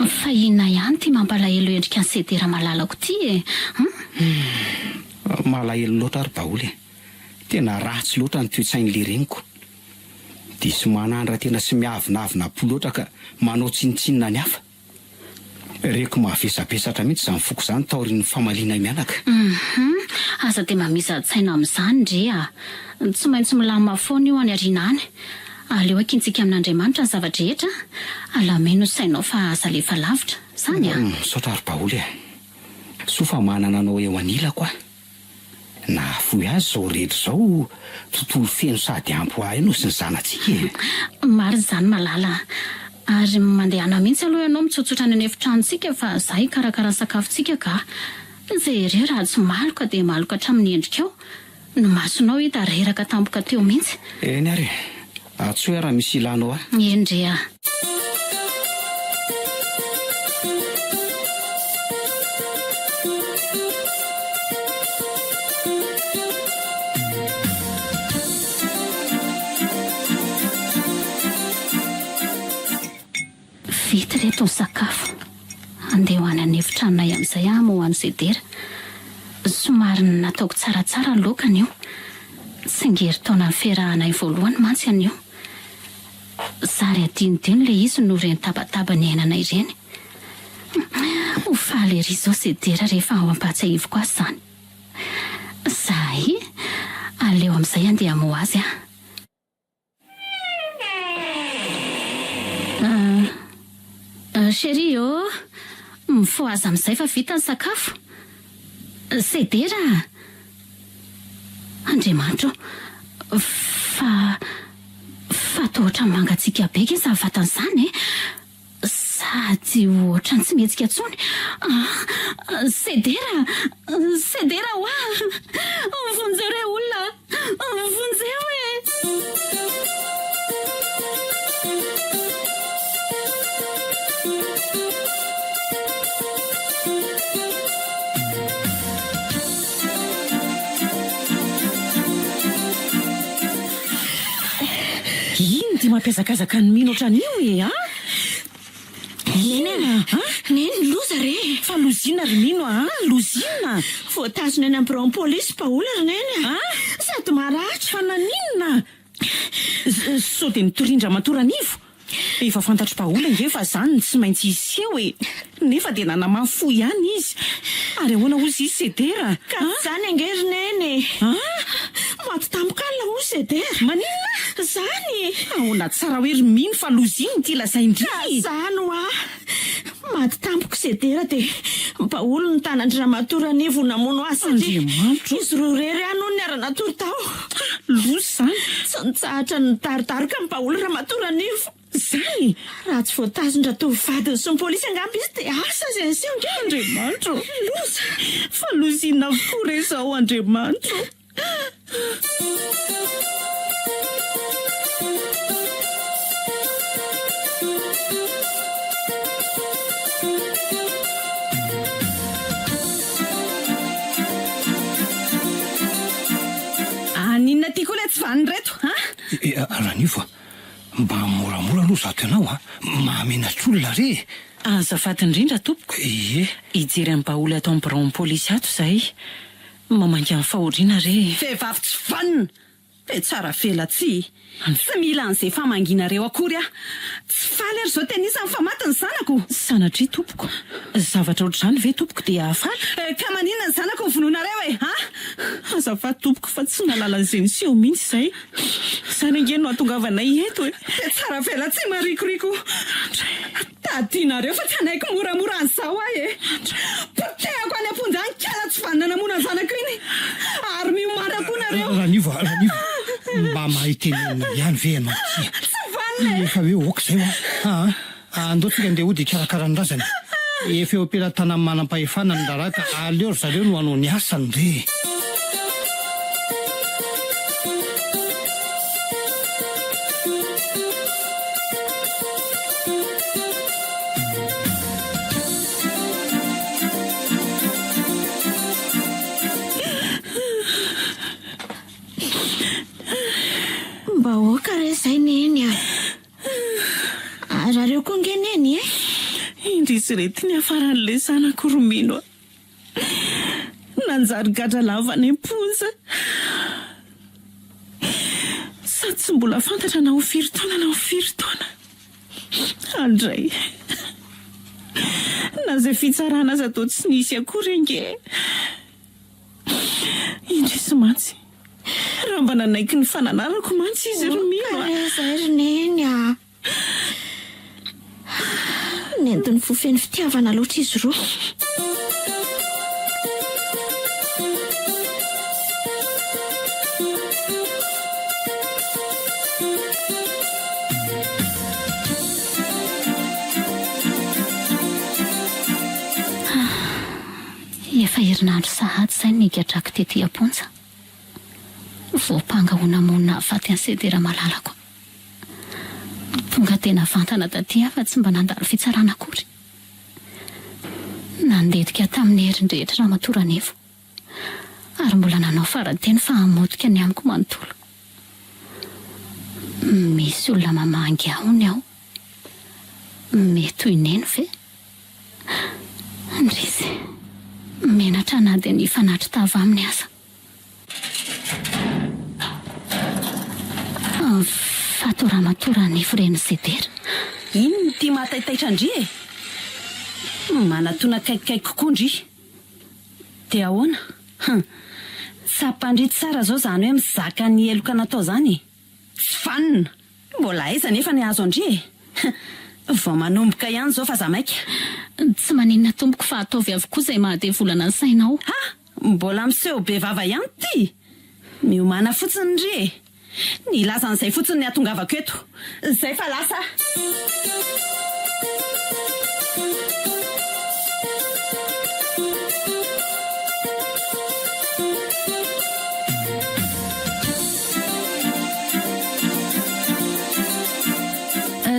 Fa inona ihany ty mampalahelo endrika ny Sedera malalako ty e? Malahelo loatra ary baoly. Tena ratsy loatra ny toe-tsain'le reniko. Diso manandra tena sy miavinavina po loatra ka manao tsinitsinina ny hafa. Reko mavesapesatra mihitsy izany foko izany taorin'ny famaliana mianaka. Aza de mamiza-tsaina amin'izany ndre a. Tsy maintsy milamina foana io any ariana any. Aleo akintsika amin'Andriamanitra ny zavatra rehetra. Alameno sainao fa aza lefa lavitra. Zany a. Misaotra ary baoly e. So fa manana anao eo anila koa. Na foy azy zao rehetra zao tontolo feno sady ampy ahy no sy ny zanatsika e. Maro zany malala. Ary mandehana mihitsy aloha ianao mitsotsotra ny efitranontsika fa zahay karakara sakafontsika ka. Zay re raha tsy maloka de maloka hatramin'ny endrikao. Ny masonao hita reraka tampoka teo mihitsy. Eny ary. Atso raha misy ilanao a. Endre a. Vita reto ny sakafo. Andeha ho any any efitranonay amin'izay mo ho any Sedera. Somary nataoko tsaratsara ny lokany io. Tsingery taona ny fiarahanay voalohany mantsy an'io. Sary adinodino le izy no reny tabataba ny ainanay ireny. Ho faly ery izao Sedera rehefa ao ampatsahivoko azy zany. Zahay aleo amin'izay andeha mo azy a. Chérie mifoha azy amin'izay fa vita ny sakafo. Sedera Andriamanitro fa toa ohatrany mangatsiaka be ke sa vatan'izany e. Sady ohatrany tsy mihetsika tsony. Sedera hoa vonjeo re olona. Vonjeo e. Mampiazakazaka ny mino ohatran'io e a? Neny loza re. Fa lozina ry mino a? Lozina voatazona any amin'ny polisy paola ry neny a? Sady maratra. Fa naninona? So de mitorindra matoranivo. Efa fantatro paola nge fa zany tsy maintsy iseho e. Nefa de nanamafo ihany izy. Ary ahoana ozy izy Sedera? Ka zany angery neny. Maty tampoka la o Sedera. Maninona? Zany. Ahoana tsara hoe ry mino fa loziny ty lazaindry. Zany hoa. Maty tampoko Sedera de paola ny tanandry Ramatoranivo namono azy. Andriamanitro. Izy roa rery ano ny aranatoro tao. Lozy zany. Tsy nitsahatra ny taritarika ny paola Ramatoranivo. Zany raha tsy voatazondra tovadiny sy ny polisy angamba izy de asa zay sy onge. Andriamanitro. Loza. Fa lozina avokoa re zao Andriamanitro. vanny reto Ranivo mba moramora aloha zato ianao mahamenatra olona re. Azafady indrindra tompoko. Ijery amin'ny baoly atao amin'ny braon polisy ato zahay mamangy amin'ny fahoriana re. Vehivavy tsy vanina be tsara felatsy tsy mila an'izay famanginareo akory tsy faly ary zao tenisany fa maty ny zanako. Sanatria tompoko, zavatra ohatr'izany ve tompoko dia afaly? Ka maninona ny zanako ny vonoanareo Azafady tompoko fa tsy nalala an'izay miseho mihitsy zay. Zany angeny no atongavanay eto be tsara felatsy marikoriko. Tadianareo fa tsy anaiko moramora an'izao potehako any amponja any kala tsy vanina namona zanako iny ary miomana koa nareo. Ranivo mba mahitenenina ihany ve ianao tsy vanina efa hoe oka zay andao tsika andeha hody ikarakara ny razana. Efa eo am-pelatana manam-pahefana ny raraka aleo ry zareo no hanao ny asany re. Mba oka re zay neny zareo koa ngeneny indrisy rety ny afaran'le zanako romino nanjary gadra lava ny amponja sady tsy mbola fantatra na ho firy taona andray na zay fitsarana aza atao tsy nisy akory ange indrisy mantsy raha mba nanaiky ny fananarako mantsy izy romino zay ry neny nentiny fofeny fitiavana loatra izy roa. Efa herinandro sahady zay nigadrako tety amponja voapanga monina afaty any sedera malalako tonga tena vantana taty fa tsy mba nandalo fitsarana akory nandedika tamin'ny herin-drehetra Ramatoranevo ary mbola nanao farateny fa hamotika ny amiko manontolo. Misy olona mamangy ahony aho mety ho ineny ve ndrisy menatra na dia ny fanatry tava amin'ny asa. Fato Ramatoranevo reny sedera ino ny tia mahataitaitra ndry manatona kaikikaiky kokoa ndry dia ahoana sampandry tsara zao zany hoe mizaka ny eloka natao zany tsy vanina mbola aiza nefa ny azo andry vao manomboka ihany zao fa za maika tsy maninona tompoko fa ataovy avokoa izay mahadevolana ny sainao mbola miseho be vava ihany ty miomana fotsiny ndry ny lazan'izay fotsiny ny atongavako eto zay fa lasa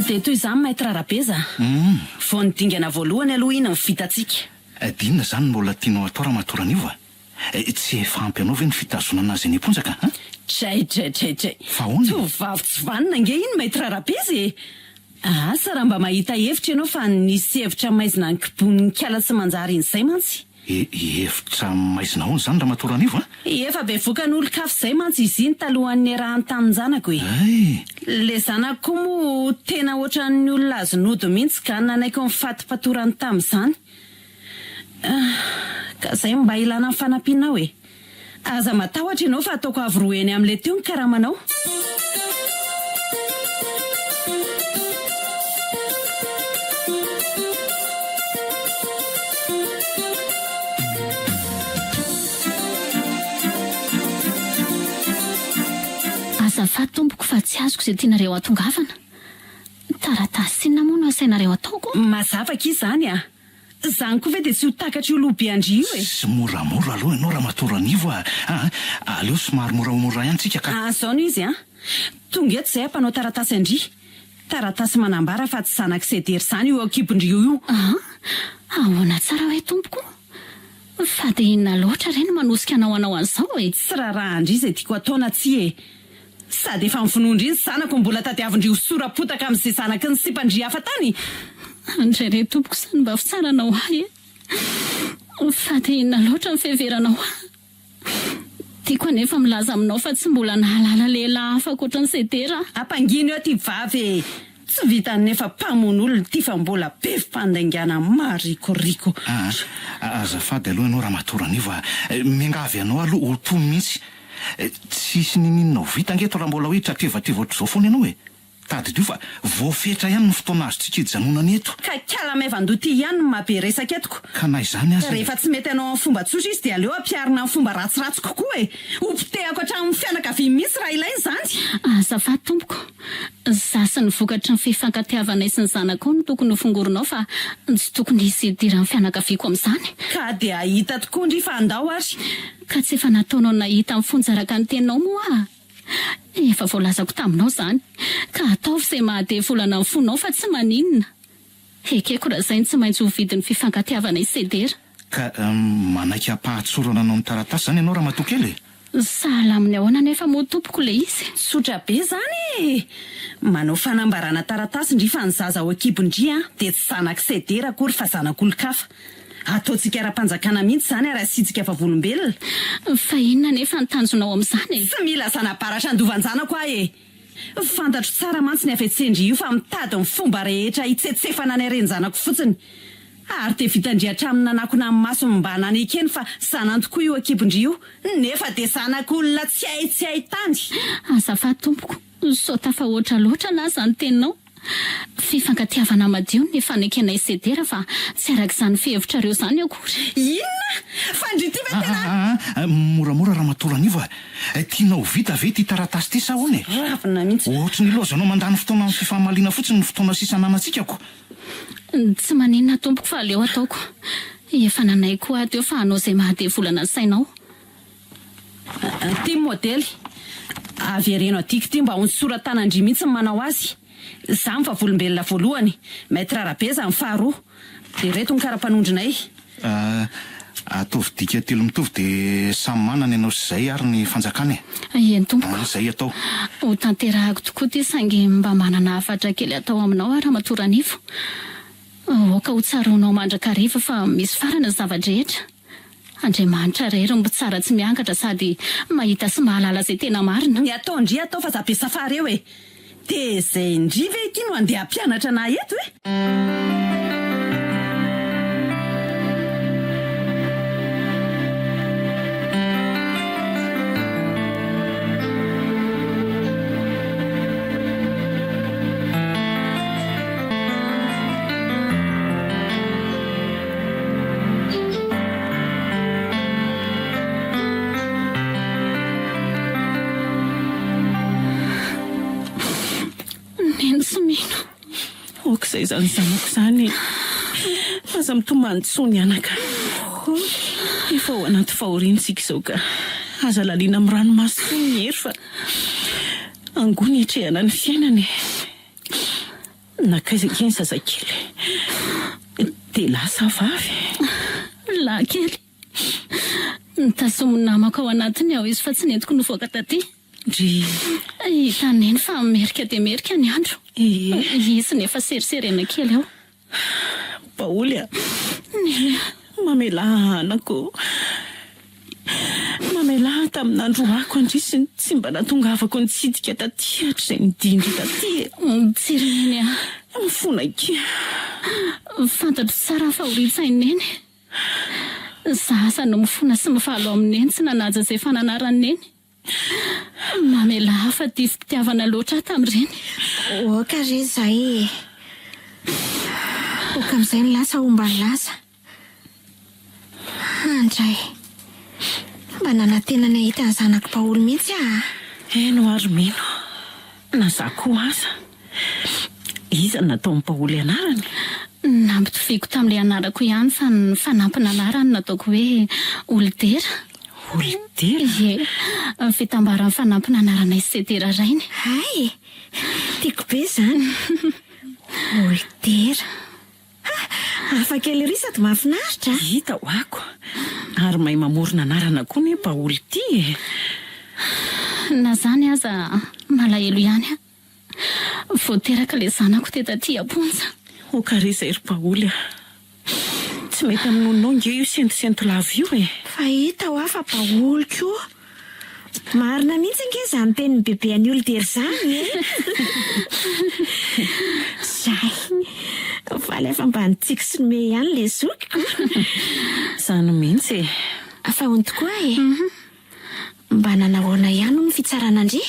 dia toy izany maître Rabeza vao nidingana voalohany aloha iny mivitatsika dinona zany mbola tianao atao Ramatoranevo tsy efa ampy anao ve ny fitazonana azy ny amponjaka Tray tovavy tsy vanina nge iny maître Rabeza asa raha mba mahita hevitra ianao fa nisy hevitra maizina ny kibon'ny kiala tsy manjary in'izay mantsy hevitra maizina ahoana zany Ramatoranevo efa be vokan'olo-kafo izay mantsy izy iny talohan'ny arahany tamin'ny zanako le zanako koa moa tena ohatran'ny olona azonody mihitsy ka nanaiko ny fatipatorany tamin'izany ka izay mba ilana ny fanampianao aza matahotra ianao fa ataoko avy roeny amin'le teo ny karamanao azafady tompoko fa tsy azoko izay tianareo atongavana taratasy sinona moa no asainareo ataoko mazavaka izy zany zany koa ve dia tsy ho takatry olo be andry io sy moramora aloha ianao Ramatoranevo aleo somary moramora ihany tsika ka zao no izy tonga eto izay ampanao taratasy andry taratasy manambara fa tsy zanaka sedera zany io akibondrio io ahoana tsara hoe tompoko fa dia inona loatra reny manosika anao an'izao tsy raha andry izay tiako ataona tsy sady efa mifinondra iny zanako mbola tadiavindry hosorapotaka amin'izay zanaky ny sipandry hafa tany. Andray tompoko izany mba fitsaranao ahy fa dia inona loatra ny fiheveranao ahy. Tiako anefa milaza aminao fa tsy mbola nahalala lehilahy hafa ankoatra ny Sedera. Ampangino eo ty vavy, tsy vitany nefa mpamon'olona ty fa mbola be fampandaingana marikoriko. Azafady aloha ianao Ramatoran'io miangavy anao aloha ho tomy mihitsy. Tsisy nininao vita angeto raha mbola hoe tratrevatra ohatr'izao foana ianao e. Tadidio fa voafetra ihany ny fotoana azotsika hijanonana eto. Ka kalamevandoa ty ihany no mahabe resaka etoko. Ka na izany aza. Rehefa tsy mety anao amin'ny fomba tsotra izy dia aleo ampiarina amin'ny fomba ratsiratsy kokoa e. Ompitehako hatramin'ny fianakaviana mihitsy raha ilay izany. Azafady tompoko, zasy ny vokatry ny fifankatiavanay sy ny zanako no tokony hofongorinao fa tsy tokony hisy idiran'ny fianakaviako amin'izany. Ka dia hita tokoa ndry fa andao ary. Ka tsy efa nataonao nahita amin'ny fonjaraka ny teninao moa. Efa voalazako taminao zany ka ataovy izay mahade volana ny fonao fa tsy maninona. Ekeko raha izay tsy maintsy ho vidin'ny fifankatiavanay Sedera. Ka manaiky ampahatsorana anao amin'ny taratasy zany ianao Ramatokely. Sahala amin'ny ahoana nefa moa tompoko le izy. Sotra be zany. Manao fanambarana taratasy ndry fa ny zaza ao ekibondry dia tsy zanak' Sedera akory fa zanak'olon-kafa. Ataontsika ara-panjakana mihitsy zany raha sitsika fa volombelona. Fa inona nefa ny tanjonao amin'izany? Tsy mila zanabaratra andovanjanako ahy e. Fantatro tsara mantsy ny afetsendry io fa mitady ny fomba rehetra hitsetsefana ny arenjanako fotsiny. Ary te vitandrihatra amin'ny nanakona amin'ny maso mba nanekeny fa zanany tokoa io akibondry io nefa dia zanak'olona tsy hay tany. Azafady tompoko, sao tafahoatra loatra na zany teninao. Fifankatiavana madio ny fanekenay Sedera fa tsy arak'izany fihevitra reo zany akory. Inona? Fandrity ve tena? Moramora Ramatoran'io tianao vita ve ty taratasy ty sa hono e? Ravina mihitsy. Ohatry ny lozanao mandany fotoana amin'ny fifamaliana fotsiny ny fotoana sisa nanatsikako. Tsy maninona tompoko fa aleo ataoko. Efa nanay koa teo fa hanao izay mahade volana ny sainao. Ty modely avy areno atiky ty mba honsoratanandry mihitsy ny manao azy. Zamy fa volombelona voalohany, Maître Arabeza ny faharoa, dia reto ny karapanondrinay. Ataovy dika telo mitovy dia samy manana ianao sy izay ary ny fanjakany. Eny tompoko. Izay atao. Ho tanterahako tokoa ty saingy mba manana hafatra kely atao aminao ary Ramatoran'io. Oka ho tsaronao mandrakariva fa misy farana zavadrehetra. Andriamanitra rery mbo tsara tsy miankatra sady mahita sy mahalala izay tena marina. Ny atao ndry atao fa zabe safary eo e. Dia izay ndry ve kino andeha hampianatra na eto e? Okizay zany zanako zany. Aza mitomany tsony anaka. Efa ao anaty fahoriantsika izao ka aza laliana amin'ny ranomasy ny hery fa angony hitrehana ny fiainany. Nakaizaka iny zazakely dia lasa vavy. Lahy kely. Nitasomy namako ao anatiny ao izy fa tsy nentiko novoaka taty. Ndry hitaneny fa merika dia merika ny andro. Izy nefa seriserena kely ao. Paoly mamela anako. Mamela tamin'andro ako andrisiny tsy mba natongavako nitsidika taty hatr'izay nidindry taty. Tsirineny mifona ikia. Fantatro tsara fahoritsaineny. Zaza no mifona sy mifalo amineny tsy nanaja izay fananarany neny. Mamela hafa ty fitiavana loatra tamin'ireny. Oka re zay. Oka amin'izay ny lasa omba ny lasa. Andray, mba nanantena ny ahita ny zanako Paoly mihitsy Eno ary mino. Na za koa aza. Iza nataon'ny Paoly anarany? Nampitoviako tamin'ilay anarako ihany fa ny fanampina anarany nataoko hoe Olidera. Olidera? Ie, fitambaran'ny fanampina anaranay Sedera rainy. Hay, tiako be zany. Olidera. Hafa kely ry sady mahafinaritra. Hita ho ako. Ary mahay mamorona anarana koa ny Paoly ty. Na zany aza malahelo ihany a voateraka le zanako tetaty aponja ho kare zay ry Paoly tsy mety amin'olonao nge io sentosentolavy io e fa hita ho afa Paoly koa marina mihitsy nge zany tenin'ny bebe any olo dery zany e zay fa lefa mba nitsiko sy nome ihany le zokiko zany mihitsy fa hony tokoa e mba nanahoana ihany no ny fitsaranandre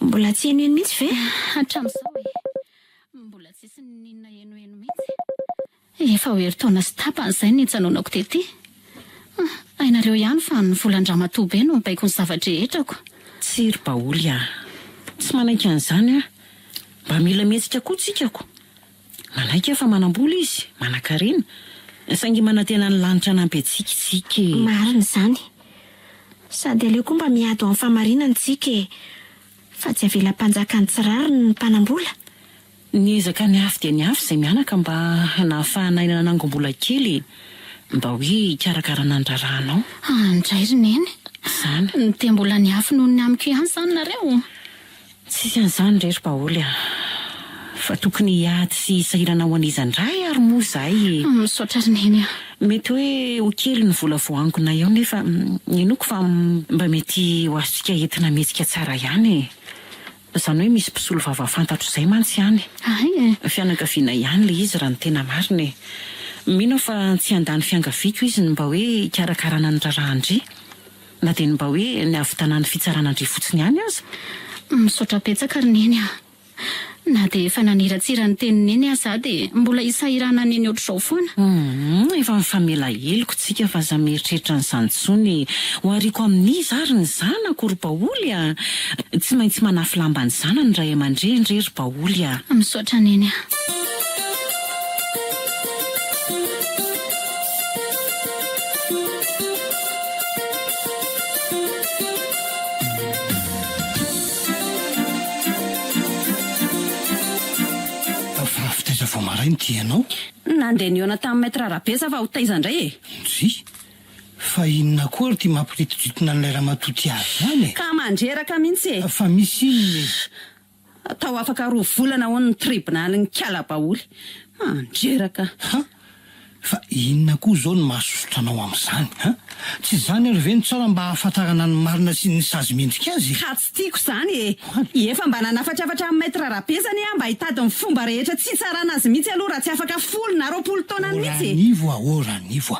mbola tsy eno eno mihitsy ve hatramin'izao e mbola tsisy ninona enoeno mihitsy efa hoeritaona sy tapany izay nitsanoanako tety ainareo ihany fa ny volan-dramatoa be no mibaiko ny zavatra rehetrako tsy ry Paoly tsy manaiky an'izany mba mila mihetsika koa tsikako manaiky fa manambola izy manan-karena saingy manantena ny lanitra nampy atsikitsika marina izany sady aleo koa mba miady amin'ny famarinana tsika fa tsy avela mpanjaka ny tsirary ny mpanambola niezaka ny afy dia ny afy izay mianaka mba nahafahanaina nanangom-bola kely mba hoe hikarakarana ny raranao andray ry neny zany ny te-mbola ny afy noho ny amiko ihany zany nareo tsisy an'izany ndray ry Paoly fa tokony hiady sy sahirana ho an'izandray ary moa zay misaotra ry neny mety hoe ho kely ny vola voangonay eo nefa inoko fa mba mety ho azontsika entina mihetsika tsara ihany zany hoe misy mpisolo vava fantatro izay mantsy ihany ay fianakaviana ihany le izy raha ny tena marina mino fa tsy andany fiangaviako izy ny mba hoe hikarakarana ny rarahandry na dia ny mba hoe ny avitana ny fitsaranandry fotsiny ihany aza misaotra petsaka ry neny na dia efa naniratsira ny tenineny aza dia mbola isahirana neny ohatr'izao foana efa mifamela heloko tsika fa za mieritreritra ny zantsony ho ariko amin'izy ary ny zanako ry Paoly tsy maintsy manafy lamba ny zanany ray aman-dreny ry Paoly misaotra neny vao marainy tianao nandeha ny eona tamin'ny maître Rabesa fa ho taizandray e sy fa inona koa ry ty mampiritijotina n'ilay ramatoa ty azy zany ka mandreraka mihitsy e fa misy inony atao afaka 2 volana ho ny tribonaly ny Kiala Paoly mandreraka fa inona koa zao ny mahasosotranao amin'izany tsy zany ary ve ny tsara mba hahafantarana ny marina sy ny sazy mendrika azy ka tsy tiako zany e efa mba nanafatrafatra amin'ny maître Rabesa ny mba hitady ny fomba rehetra tsy tsarana azy mihitsy aloha raha tsy afaka 10 na 20 taona mihitsy ranivo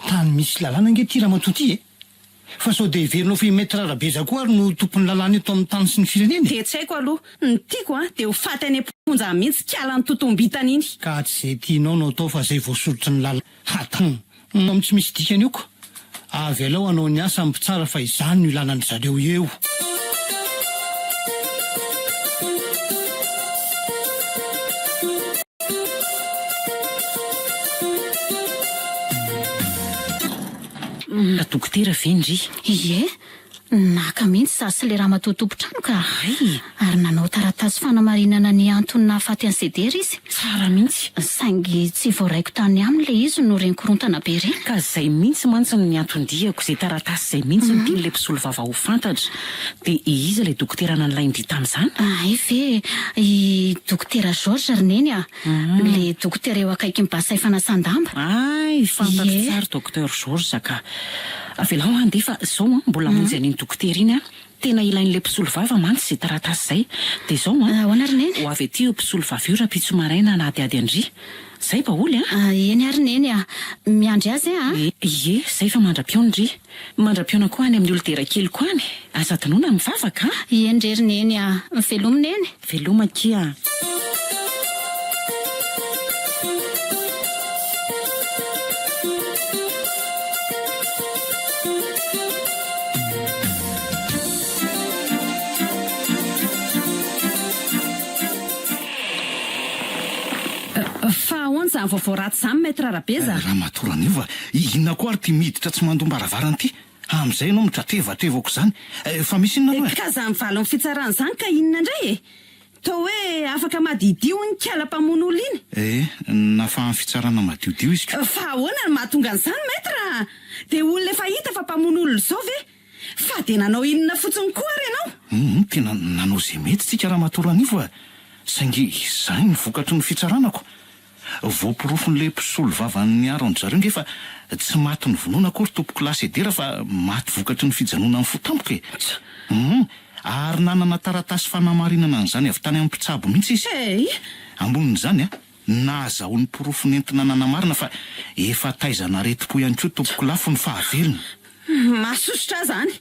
tany misy lalàna nge ty ramatoa ty fa sao dia heverinao fa maître Rabesa koa ary no tompon'ny lalàna eto amin'ny tany sy ny fireneny dia tsy haiko aloha ny tiako dia ho faty any amponja mihitsy Kiala ny totombitany iny ka tsy izay tianao no atao fa izay voasorotry ny lalàna am tsy misy dikany eo koa avy alao anao ny asa ampitsara fa izany no ilanany zareo eo dokotera vendry ie naka mihitsy za sy le raha matotompotrano ka ary nanao taratasy fanamarinana ny antony nahafaty any sedera izy tsara mihitsy saingy tsy voaraiko tany aminy le izy no renkorontana be reny ka zay mihitsy mantsy ny antondiako zay taratasy zay mihitsy ny tian'le mpisolo vava ho fantatra dia izy le dokotera nanalaindry tamin'izany ay ve i dokotera George ry neny le dokotera eo akaiky mibasay fanasan-damba ay fantatro tsara dokotera George ka avelao andefa zao mbola monjy an'iny dokotera iny tena ilain'le mpisolo vava mantsy zay taratasy zay dia zao ahoana ry neny ho avy aty io mpisolo vava io raha pitso maraina na adiady andry zay Paoly eny ary neny miandry azy ie zay fa mandra-piona ndry mandra-piona koa any amin'ny olodera kely koa any azadinona mivavaka endre ry neny veloma neny veloma kia fa ahoana zany vaovao raty zany maître Rabesa raha matoran'iva inona koa ary ty miditra tsy mandombaravarany ty amin'izay ianao mitratevatrevako izany fa misy inona ka za mivaly ny fitsarana izany ka inona indray toa hoe afaka madidio ny Kiala mpamono olo iny nafa ny fitsarana madiodio izy fa ahoana ny mahatonga an'izany maître dia olona efa hita fa mpamono olona zao ve fa de nanao inona fotsiny koa ary ianao? Tena nanao izay mety tsika raha matoran'ivo a saingy izay ny vokatry ny fitsaranako. Voaporofon'le mpisolo vavan'ny aron-dry zareo ngefa tsy maty ny vonoana akory tompoko lasy edera fa maty vokatry ny fijanona amin'ny fotampoka e. Ary nanana taratasy fanamarinana an'izany avy tany amin'ny mpitsabo mihitsy izy. Ambonin'izany a nahazaho ny porofonentina nanamarina fa efa taizana reti-po ihany koa tompoko lafo ny fahavelona. Masosotra zany.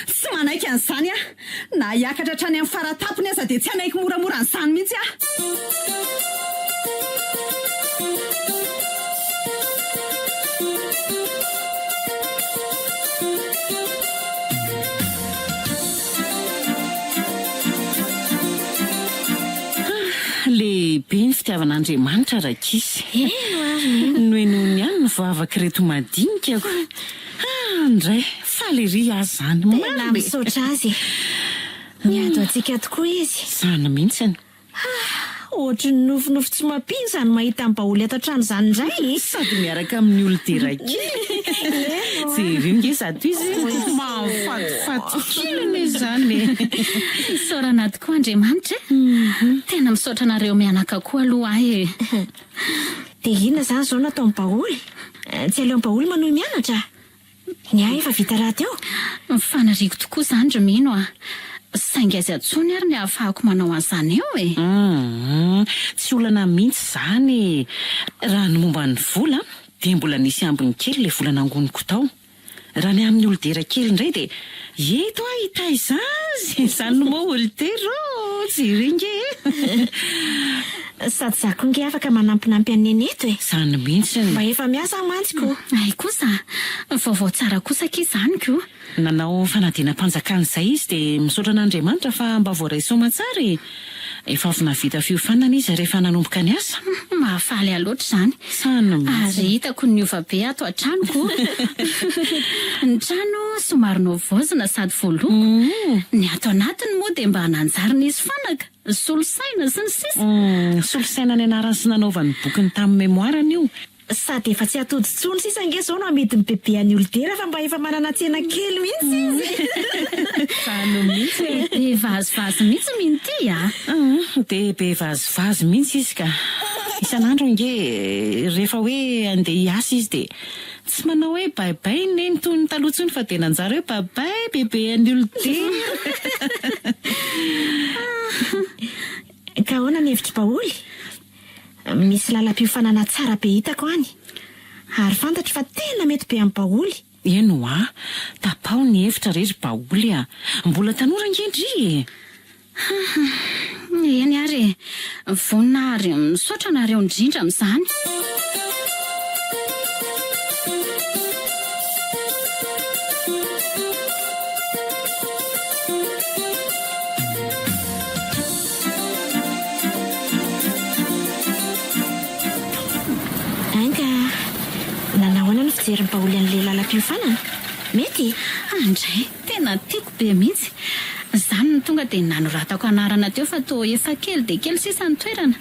Tsy manaiky an'izany a. Na hiakatra hatrany amin'ny faratapony aza de tsy anaiky moramora an'izany mihitsy a. Lehibe ny fitiavan'Andriamanitra rakisy. Noe nohony ihany ny vavaka reto madinikako. Andray faly ery azy zany. Tena misaotra azy. Miado antsika tokoa izy. Zany mihitsiny. Ohatry ny nofinofy tsy mampiny zany mahita ny baoly ato an-trano zany indray. Sady miaraka amin'ny olon-teraky. Jereo nge zato izy mahafatifaty kiliny zany. Saorana tokoa Andriamanitra. Tena misaotra anareo mianaka koa aloha ahy. De inona zany zao natao ny baoly? Tsy aleo ny baoly manohy mianatra. Ny ahy efa vita raha teo. Fanariko tokoa zany Romino a. Saingy azy atsony ary ny ahafahako manao an'izany eo e. Tsy olana mihitsy zany. Raha ny momba ny vola de mbola nisy ambiny kely le vola nangoniko tao. Raha ny amin'ny olon-dera kely indray de eto a hitaiza azy. Zany no moa olon-tero jiringe. Sady zako nge afaka manampinampy an'neny eto e. Zany mihitsy. Mba efa miasa mantsiko. Ay kosa, vaovao tsara kosa kizany ko. Nanao fanadina-panjakana izay izy de misaotra an'Andriamanitra fa mba voaraisoma tsara e. Efa avy navita fiofanana izy rehefa nanomboka ny asa. Mahafaly aloatra zany. Sany mihitsy. Ary hitako ny ova be ato an-tranoko. Ny trano somary novoazina sady voaloko. Ny ato anatiny moa de mba nanjarina izy fanaka. Solosaina sy ny sisa. Solosaina ny anarany sy nanaovany bokiny tamin'ny memoarany io. Sady efa tsy atody tsony sisa nge zao no amety ny bebean'ny olon-tera fa mba efa manana tsena kely mihitsy izy. Zany mihitsy. Be vazivazy mihitsy minty a. De be vazivazy mihitsy izy ka. Isan'andro nge rehefa hoe andeha hiasa izy de tsy manao hoe bye-bye neny toy ny talohatsony fa tena anjara hoe bye-bye bebean'ny olon-tera. Ka ahoana ny hevitry baoly? Misy lalam-piofanana tsara be hitako any. Ary fantatro fa tena mety be amin'ny baoly. Eno a, tapao ny hevitra rery baoly a. Mbola tanora ngendry. Eny ary, vonina ary misaotra nareo indrindra amin'izany. Fijery ny baoly an'le lalam-piofanana. Mety? Andray, tena tiako be mihitsy. Zany no tonga de nanoratako anarana teo fa to efa kely de kely sisa ny toerana.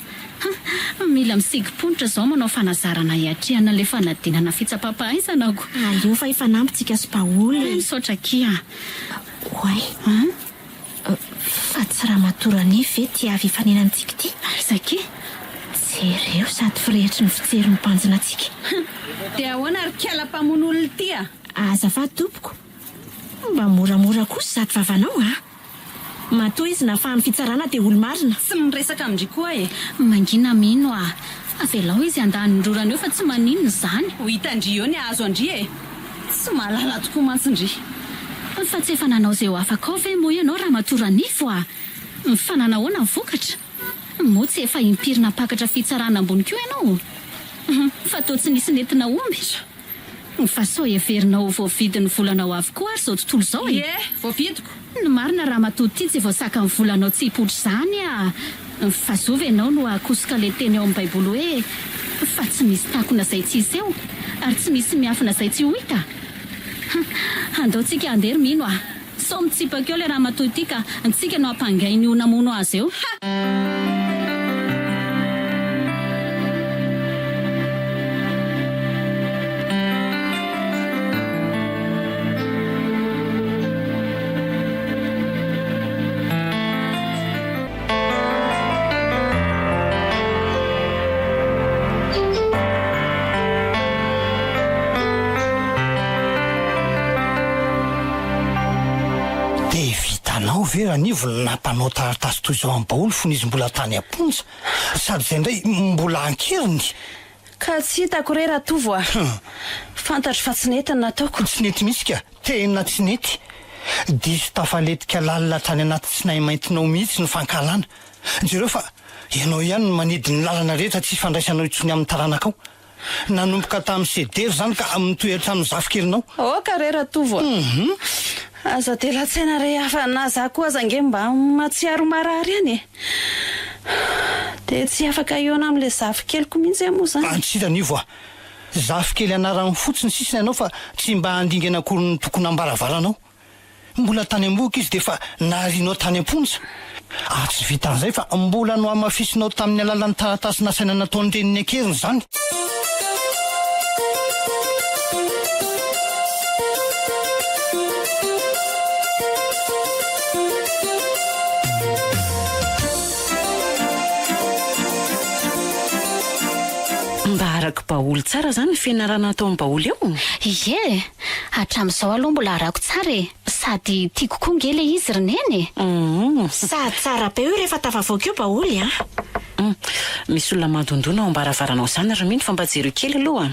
Mila misigy-ponitra zao manao fanazarana hiatrehana le fanadinana fitsapam-pahaizanako. Aleo fa efa nampitsika sy baoly. Misaotra kia. Oay. Fa tsy raha matorany ve ty avy ifanenantsika ty? Aizake? Jereo sady firehetry ny fijery ny mpanjina antsika. De ahoana ary kiala-pamono olona ty a? Azafady tompoko. Mba moramora kosa sady vavanao a. Matoa izy nafahan'ny fitsarana de olo-marina. Tsy miresaka amindry koa e. Mangina mino a. Avelao izy andanin'ny rorana eo fa tsy maninona zany. Ho hitandry eo ny azo andry e. Tsy mahalala tokoa mantsindry. Fa tsy efa nanao zay ho afaka ao ve moa ianao raha matoranifo a. Mifananahoana ny vokatra. Moa tsy efa impirina pakatra fitsarana ambony keo ianao. Fa to tsy nisy netina omby. Fa sao everinao voavidin'ny volanao avokoa ary zao tontolo zao e. Voavidiko. Ny marina raha matody ty tsy voasaka ny volanao tsy hipotry zany a. Fa zovy ianao no akosoka le teny ao amin'ny baiboly hoe fa tsy misy takona zay tsy iseho ary tsy misy miafina zay tsy ho hita. Andao tsika andery mino a. Sao mitsipaka eo le raha matody ty ka antsika no ampangainy io namono azy eo. vera nivo nampanao taratasy toy izao amin'ny baoly fony izy mbola tany amponja sady izay indray mbola ankeriny ka tsy hitako re raha tovo a fantatro fa tsy nety ny nataoko tsy nety mihitsy ka tena tsy nety diso tafaletika lalina trany anaty tsy nahy maintinao mihitsy ny fankalana jereo fa ianao ihany no manidy ny lalana rehetra tsy fandraisanao itsony amin'ny taranakao nanomboka tamin'ny sedery zany ka amin'ny toetrano zafikerinao ka re raha tovo aza de latsaina re hafa na za koa aza nge mba matsiaro marary any de tsy afaka iona amin'le zavikeliko mihitsy moa zany antsira nivo a zafikely anarany fotsiny sisiny ianao fa tsy mba handingana akory ny tokony ambaravaranao mbola tany am-boka izy de fa naharianao tany am-ponja tsy vitan'izay fa mbola no amafisinao tamin'ny alalan'ny taratasy nasaina nataony reniny ankeriny zany araka baoly tsara zany fianarana atao amin'ny baoly eo ie hatramin'izao aloha mbola arako tsara sady tiako koa ngele izy roneny sady tsara be io rehefa tafavoaka io baoly misy olona mandondona ao ambaravarana zany ary mino fa mba jero kely aloha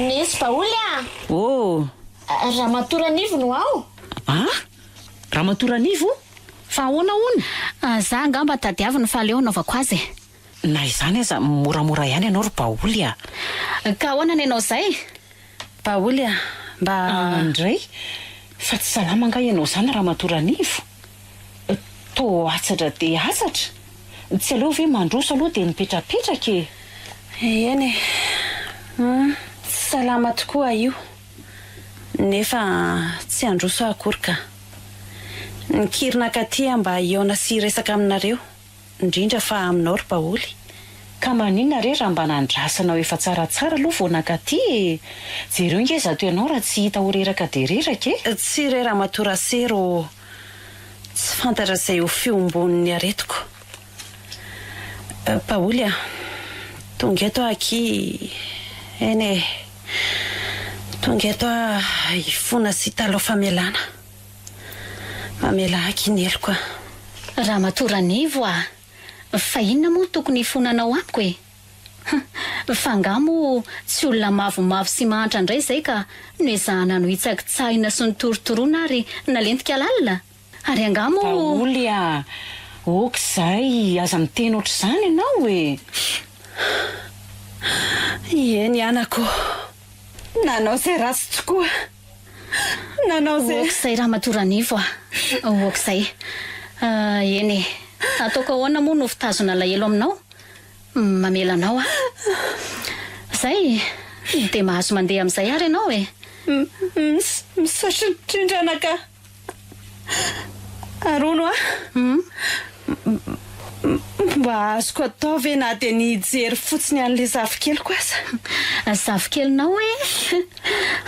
nisy baoly Ramatoran'ivo no ao Ramatoran'ivo fa ahoana za ngamba tadiavina fa leo naovako azy na izany aza moramora ihany ianao ry baoly ka ahoana ny ianao zay baoly mba andray fa tsy salama nga ianao zany Ramatoran'ivo to atsatra de atsatra tsy aleo ve mandroso aloha de mipetrapetraka eny tsy salama tokoa io nefa tsy androso akory ka nikirina katy mba iona sy resaka aminareo indrindra fa aminao ry baoly ka maninona re raha mba nandrasanao efa tsaratsara aloha vao nakaty jereo nge zato ianao raha tsy hita ho reraka de reraka tsy re Ramatorasero tsy fantatra izay ho fiombon'ny aretiko baoly tonga eto aky eny tonga eto ifona sy talo famelana mamela aky ny eloko Ramatoran'ivo fa inona moa tokony ifonanao amiko fa ngamo tsy olona mavomavo sy mahantra indray zay ka noezahana no hitsakitsahina sy nitorotoroana ary nalentika lalina ary angamo baoly okizay aza miteny oatra izany ianao eny anako nanao zay ratsy tokoa nanao zay okizay Ramatoran'ivo okizay eny ataoko ahoana moa no fitazona lahelo aminao mamela anao zay de mahazo mandeha amin'izay ary ianao misaotra trindranaka arono mba azoko atao ve na de nijery fotsiny an'le zavikeliko aza zavikelinao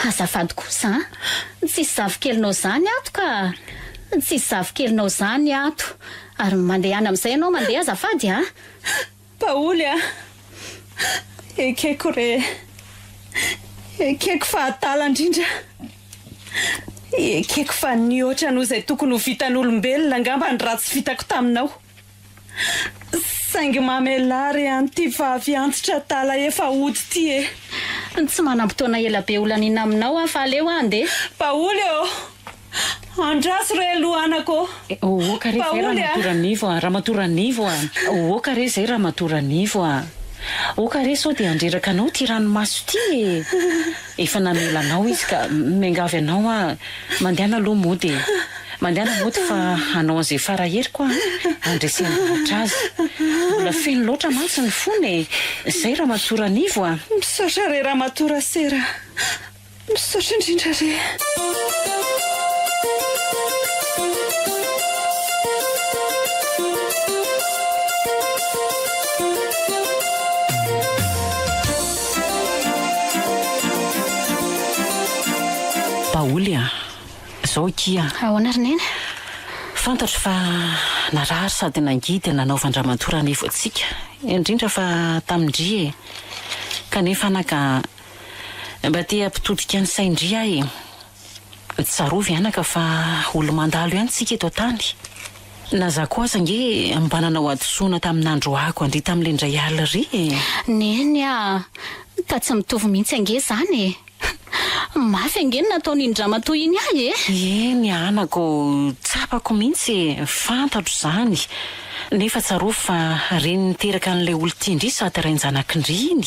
azafady kosa tsy zavikelinao zany ato ka tsy zavikelinao zany ato ary mandeha any amin'izay ianao mandeha azafady baoly ekeko re ekeko fa atala indrindra ekeko fa nioatra noho izay tokony ho vitan'olombelona angamba ny ratsy vitako taminao saingy mamelary an'ity vavy antitra tala efa ody ty tsy manam-potoana ela be olanina aminao fa aleo andeha baoly andraso re lohanako oka re zay Ramatoran'ivo oka re zay Ramatoran'ivo oka re sao de andreraka anao ty ranomaso ty efa namelanao izy ka miangavy anao mandehana aloha mody mandehana mody fa anao an'izay faraheri koa andresena loatra azy mbola feno loatra mantsy ny fony zay Ramatoran'ivo misaotra re Ramatorasera misaotra indrindra re baoly zao kia ahoana rinena fantatro fa narary sady nangidy nanaovany Ramatoran'ivo atsika indrindra fa tamindri kanefa naka mba te ampitodika ny saindri Tsarovy anaka fa olo mandalo ihany tsika eto tany. Na za koa aza nge mba nanao adosoana tamin'andro ako andry tamin'ilay indray alina ry. Neny a, ka tsy mitovy mihitsy ange zany. Mafy ange nataony indramatoa iny ahy Eny anako, tsapako mihitsy, fantatro zany. Nefa tsarovy fa reny niteraka an'ilay olo tia indry sady rain-janakindry iny.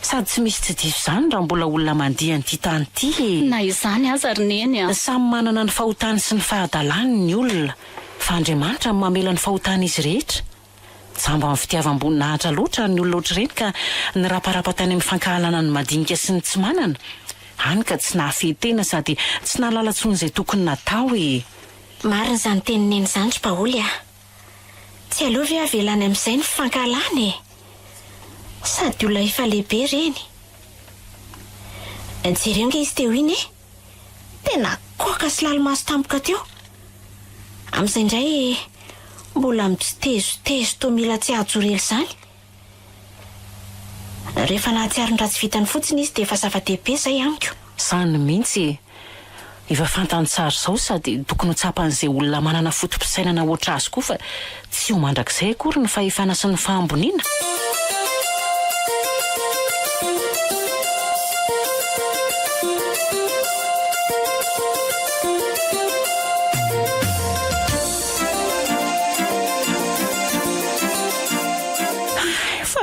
Sady tsy misy tsy diso zany raha mbola olona mandiha an'ity tany ity. Na izany aza ry neny a. Samy manana ny fahotany sy ny fahadalany ny olona, fa Andriamanitra mamela ny fahotany izy rehetra. Jamba amin'ny fitiavam-boninahitra loatra ny olona ohatr'ireny ka ny raparapa tany amin'ny fankahalana ny madinika sy ny tsy manana. Hany ka tsy nahafehtena sady tsy nahalala tsony izay tokony natao Marina izany tenineny izany ry Paoly a. Tsy aleo ve avelany amin'izay ny fankahalana sady olona efa lehibe reny. Jereo nge izy teo iny tena koka sy lalimaso tampoka teo. Amin'izay indray mbola mitsitezo toa mila tsy ahajorely izany. Rehefa nahatsiarin-draha tsy vitany fotsiny izy dia efa zava-dehibe izay amiko. Zany mihitsy. Efa fantany tsara izao sady tokony ho tsapan'izay olona manana fotom-pisainana oatra azy koa fa tsy ho mandrakizay akory ny fahefana sy ny fahamboniana.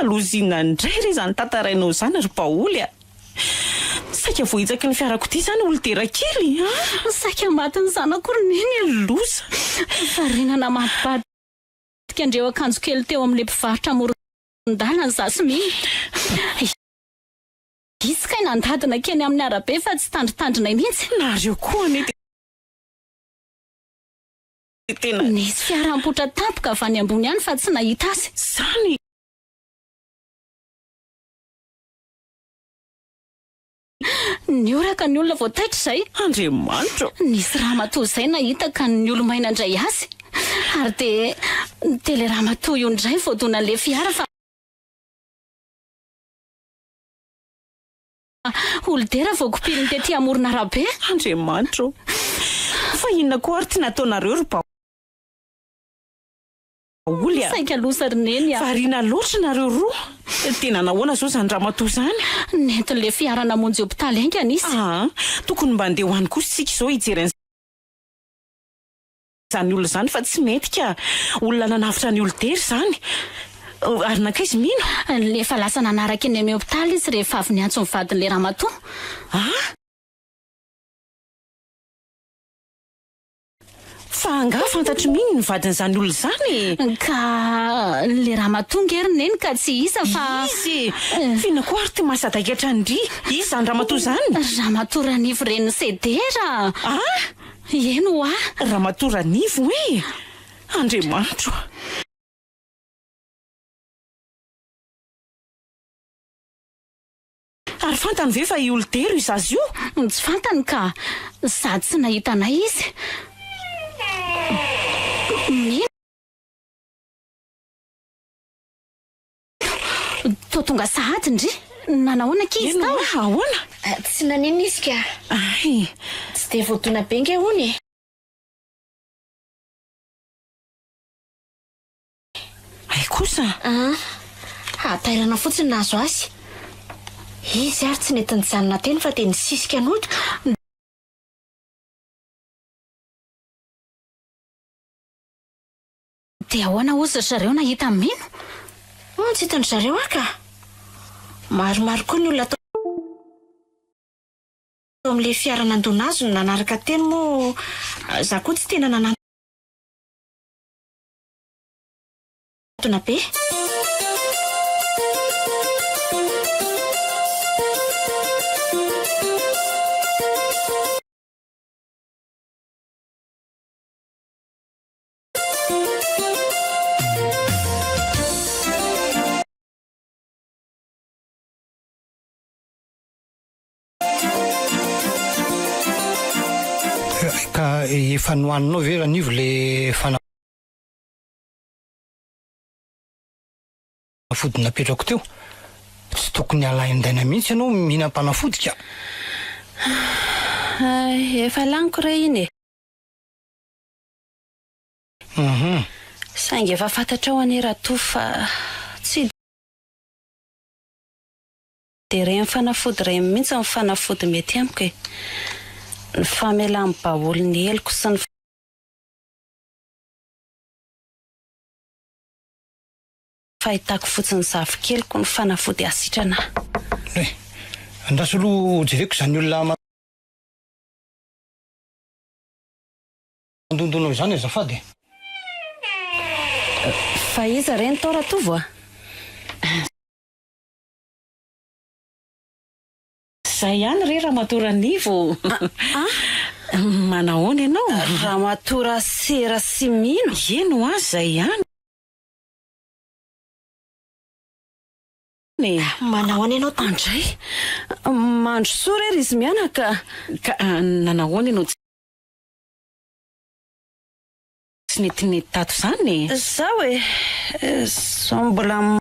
Lozina indray re zany tantarainao zany ry Paoly a. Saika vohitsaka ny fiarako ity zany olodera kely Saika matiny zanako ry neny loza. Farinana mampibadika andreo akanjo kely teo amin'ilay mpivarotra amoron-dalana zasy miny. Izy kay nandadina keny amin'ny arabe fa tsy tandritandrina mihitsy. Nareo koa ny tena nisy fiara-mpotra tampoka avy any ambony any fa tsy nahita azy. Zany ny oraka ny olona voataitra izay. Andriamanitra. Nisy ramatoa izay nahita ka ny olo-maina indray azy. Ary dia tele ramatoa io indray voadona le fiara fa olodera voakopiriny tetỳ amorona arabe. Andriamanitra. Fa inona koa ary ty nataonareo ry Paoly a. Saika loza ry neny a. Variana loatra nareo roa. Tena nahoana zao zany ramatoa zany. Nentin'le fiara namonjy hopitaly hainga nisy. Tokony mba andeha hoany kosa tsika izao hijery zany olona zany fa tsy mety ka olona nanavitra ny olodera zany. Ary nakaizy mino. Lefa lasa nanaraka eny amin'ny hopitaly izy rehefa avy niantso ny vadin'le ramatoa. Fa angaha fantatry mino ny vadin'izany olona zany. Ka le ramatoa ngery neny ka tsy iza fa izy. Fina koa ary ty mahasadakatra ndry. Izy zany ramatoa zany. Ramatoa Ranivo reny sedera. Eno ramatoa Ranivo Andriamanitra. Ary fantany ve fa olodera izazy io? Tsy fantany ka sady tsy nahitanay izy. Tonga sahady ndry. Nanahoana kizy tao? Ahoana? Tsy nanino izy ka. Tsy dia voadona be nge hony. Ay kosa. Tairana fotsiny nahazo azy. Izy ary tsy nety nijanona teny fa dia nisisika noto. Dia ahoana ozy zareo nahita mino? Tsy hitan'ny zareo aka. Maromaro koa ny olona tao amin'ilay fiara nandona azy no nanaraka teny moa. Za koa tsy tena nanantona be. Ka efa nohaninao ve Ranivo le fanafody napetrako teo? Tsy tokony alaindaina mihitsy ianao mihinam-panafody ka. Efa laniko ray iny saingy efa fantatra ao any Rato fa tsy dia ray fanafody ray mihitsy ny fanafody mety amiko ny famelan'ny baholy ny eloko sy ny fahitako fotsiny zavykeliko ny fanafody asitrana. Andraso aloha jereko izany olona mandondonao izany azafady. Fa iza reny tao Ratovo a? Zay ihany re Ramatoranivo. Manahoana ianao? Ramatora Sera Simino. Eno azy zay ihany. Manahoana ianao tandray? Mandro soa rery izy mianaka. Ka nanahoana ianao tsy netinety tato izany? Zaho zao mbola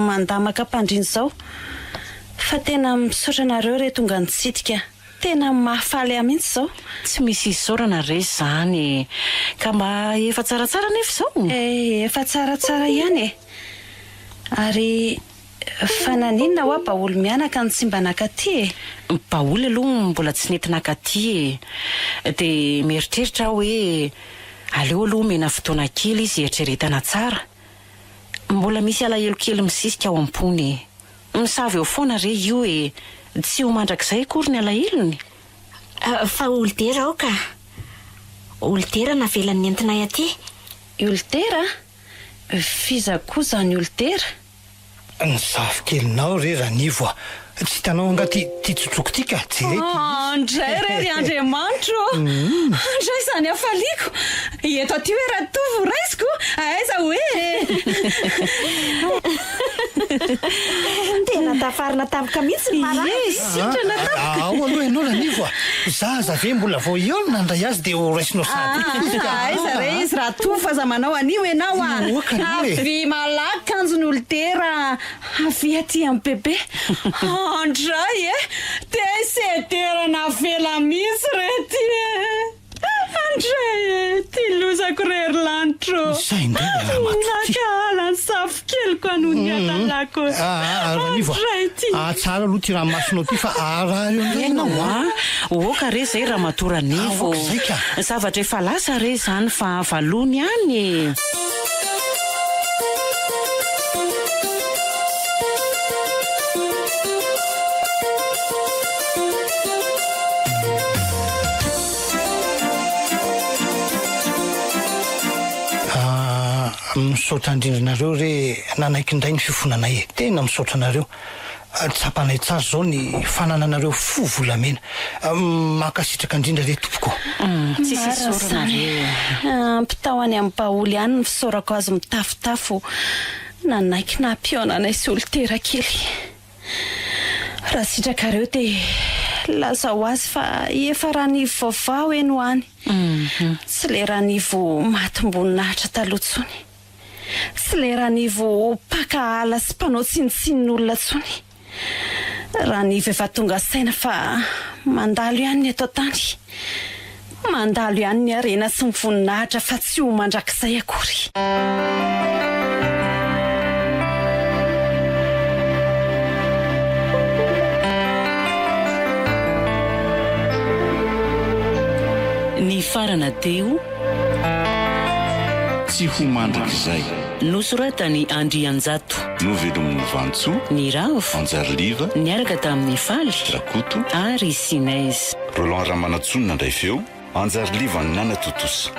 mandamaka mpandriny zao fa tena misaotra anareo re tonga nitsidika. Tena mahafaly ahy mihitsy zao. Tsy misy isaorana re zany ka mba efa tsaratsara nefa izao? Efa tsaratsara ihany ary fa naninona ho baholy mianaka ny tsy mba nakaty baholy aloha mbola tsy nety nakaty dia mieritreritra hoe aleo aloha mena fotoana kely izy eritreretana tsara. Mbola misy alahelo kely misisika ao am-pony. Misavy eo foana re io tsy ho mandrakizay akory ny alahelony. Fa olidera ao ka. Olidera navelan'ny entinay aty. Olidera? Fiza koa zany olidera? Ny zavykelinao re Ranivo a. Tsy hitanao angaty tia tsotroko ity ka jerety. Andray rery Andriamanitro. Andray izany afaliako. Eto aty hoe Ratovo raisiko. Aiza hoe? Tena tafarina tampoka mihitsy ny marana. Ao aloha ianao Ranivo a. Zaza ve mbola vao eo nandray azy dia ho raisinao sady. Aiza re izy Ratovo fa za manao anio ianao a. Avy malaky kanjony olidera. Avy aty amin'ny bebe. Andray tesederana vela misy rety. Andray ty lozako rery lanitro. Zay indray nakala ny safokeliko anony atalako. Ranivo tsara aloha ty raha masonao ty fa arary ianao oka re zay Ramatoranivo. Zavatra efa lasa re zany fa valony ihany. Misaotra indrindranareo re nanaiky indray ny fifonanay tena misaotra anareo. Tsapanay tsara zao ny fanananareo fo volamena. Makasitraka indrindra re tompoko. Tsisy isaorana re. Ampitao any amin'ny baholy ihany ny fisaorako azy mitafotafo. Nanaiky nampionanay sy olitera kely. Raha sitrakareo dia laza ho azy fa efa Ranivo vaovao eno any. Tsy le Ranivo matim-boninahitra taloha tsony. Tsy le Ranivo paka ala sy mpanao tsinotsinin'olona tsony. Ranivo efa tonga saina fa mandalo ihany ny eto tany. Mandalo ihany ny arena sy ny voninahitra fa tsy ho mandrakizay akory. Ny farana teo tsy ho mandrakizay nosoratany Andrianjato, novelom'ny Vantsoa, ny Ravo, Anjariliva, niaraka tamin'ny Faly, Rakoto ary Sinaizy. Roland Ramanatsonina ndray feo, Anjariliva ny Nana Totosa.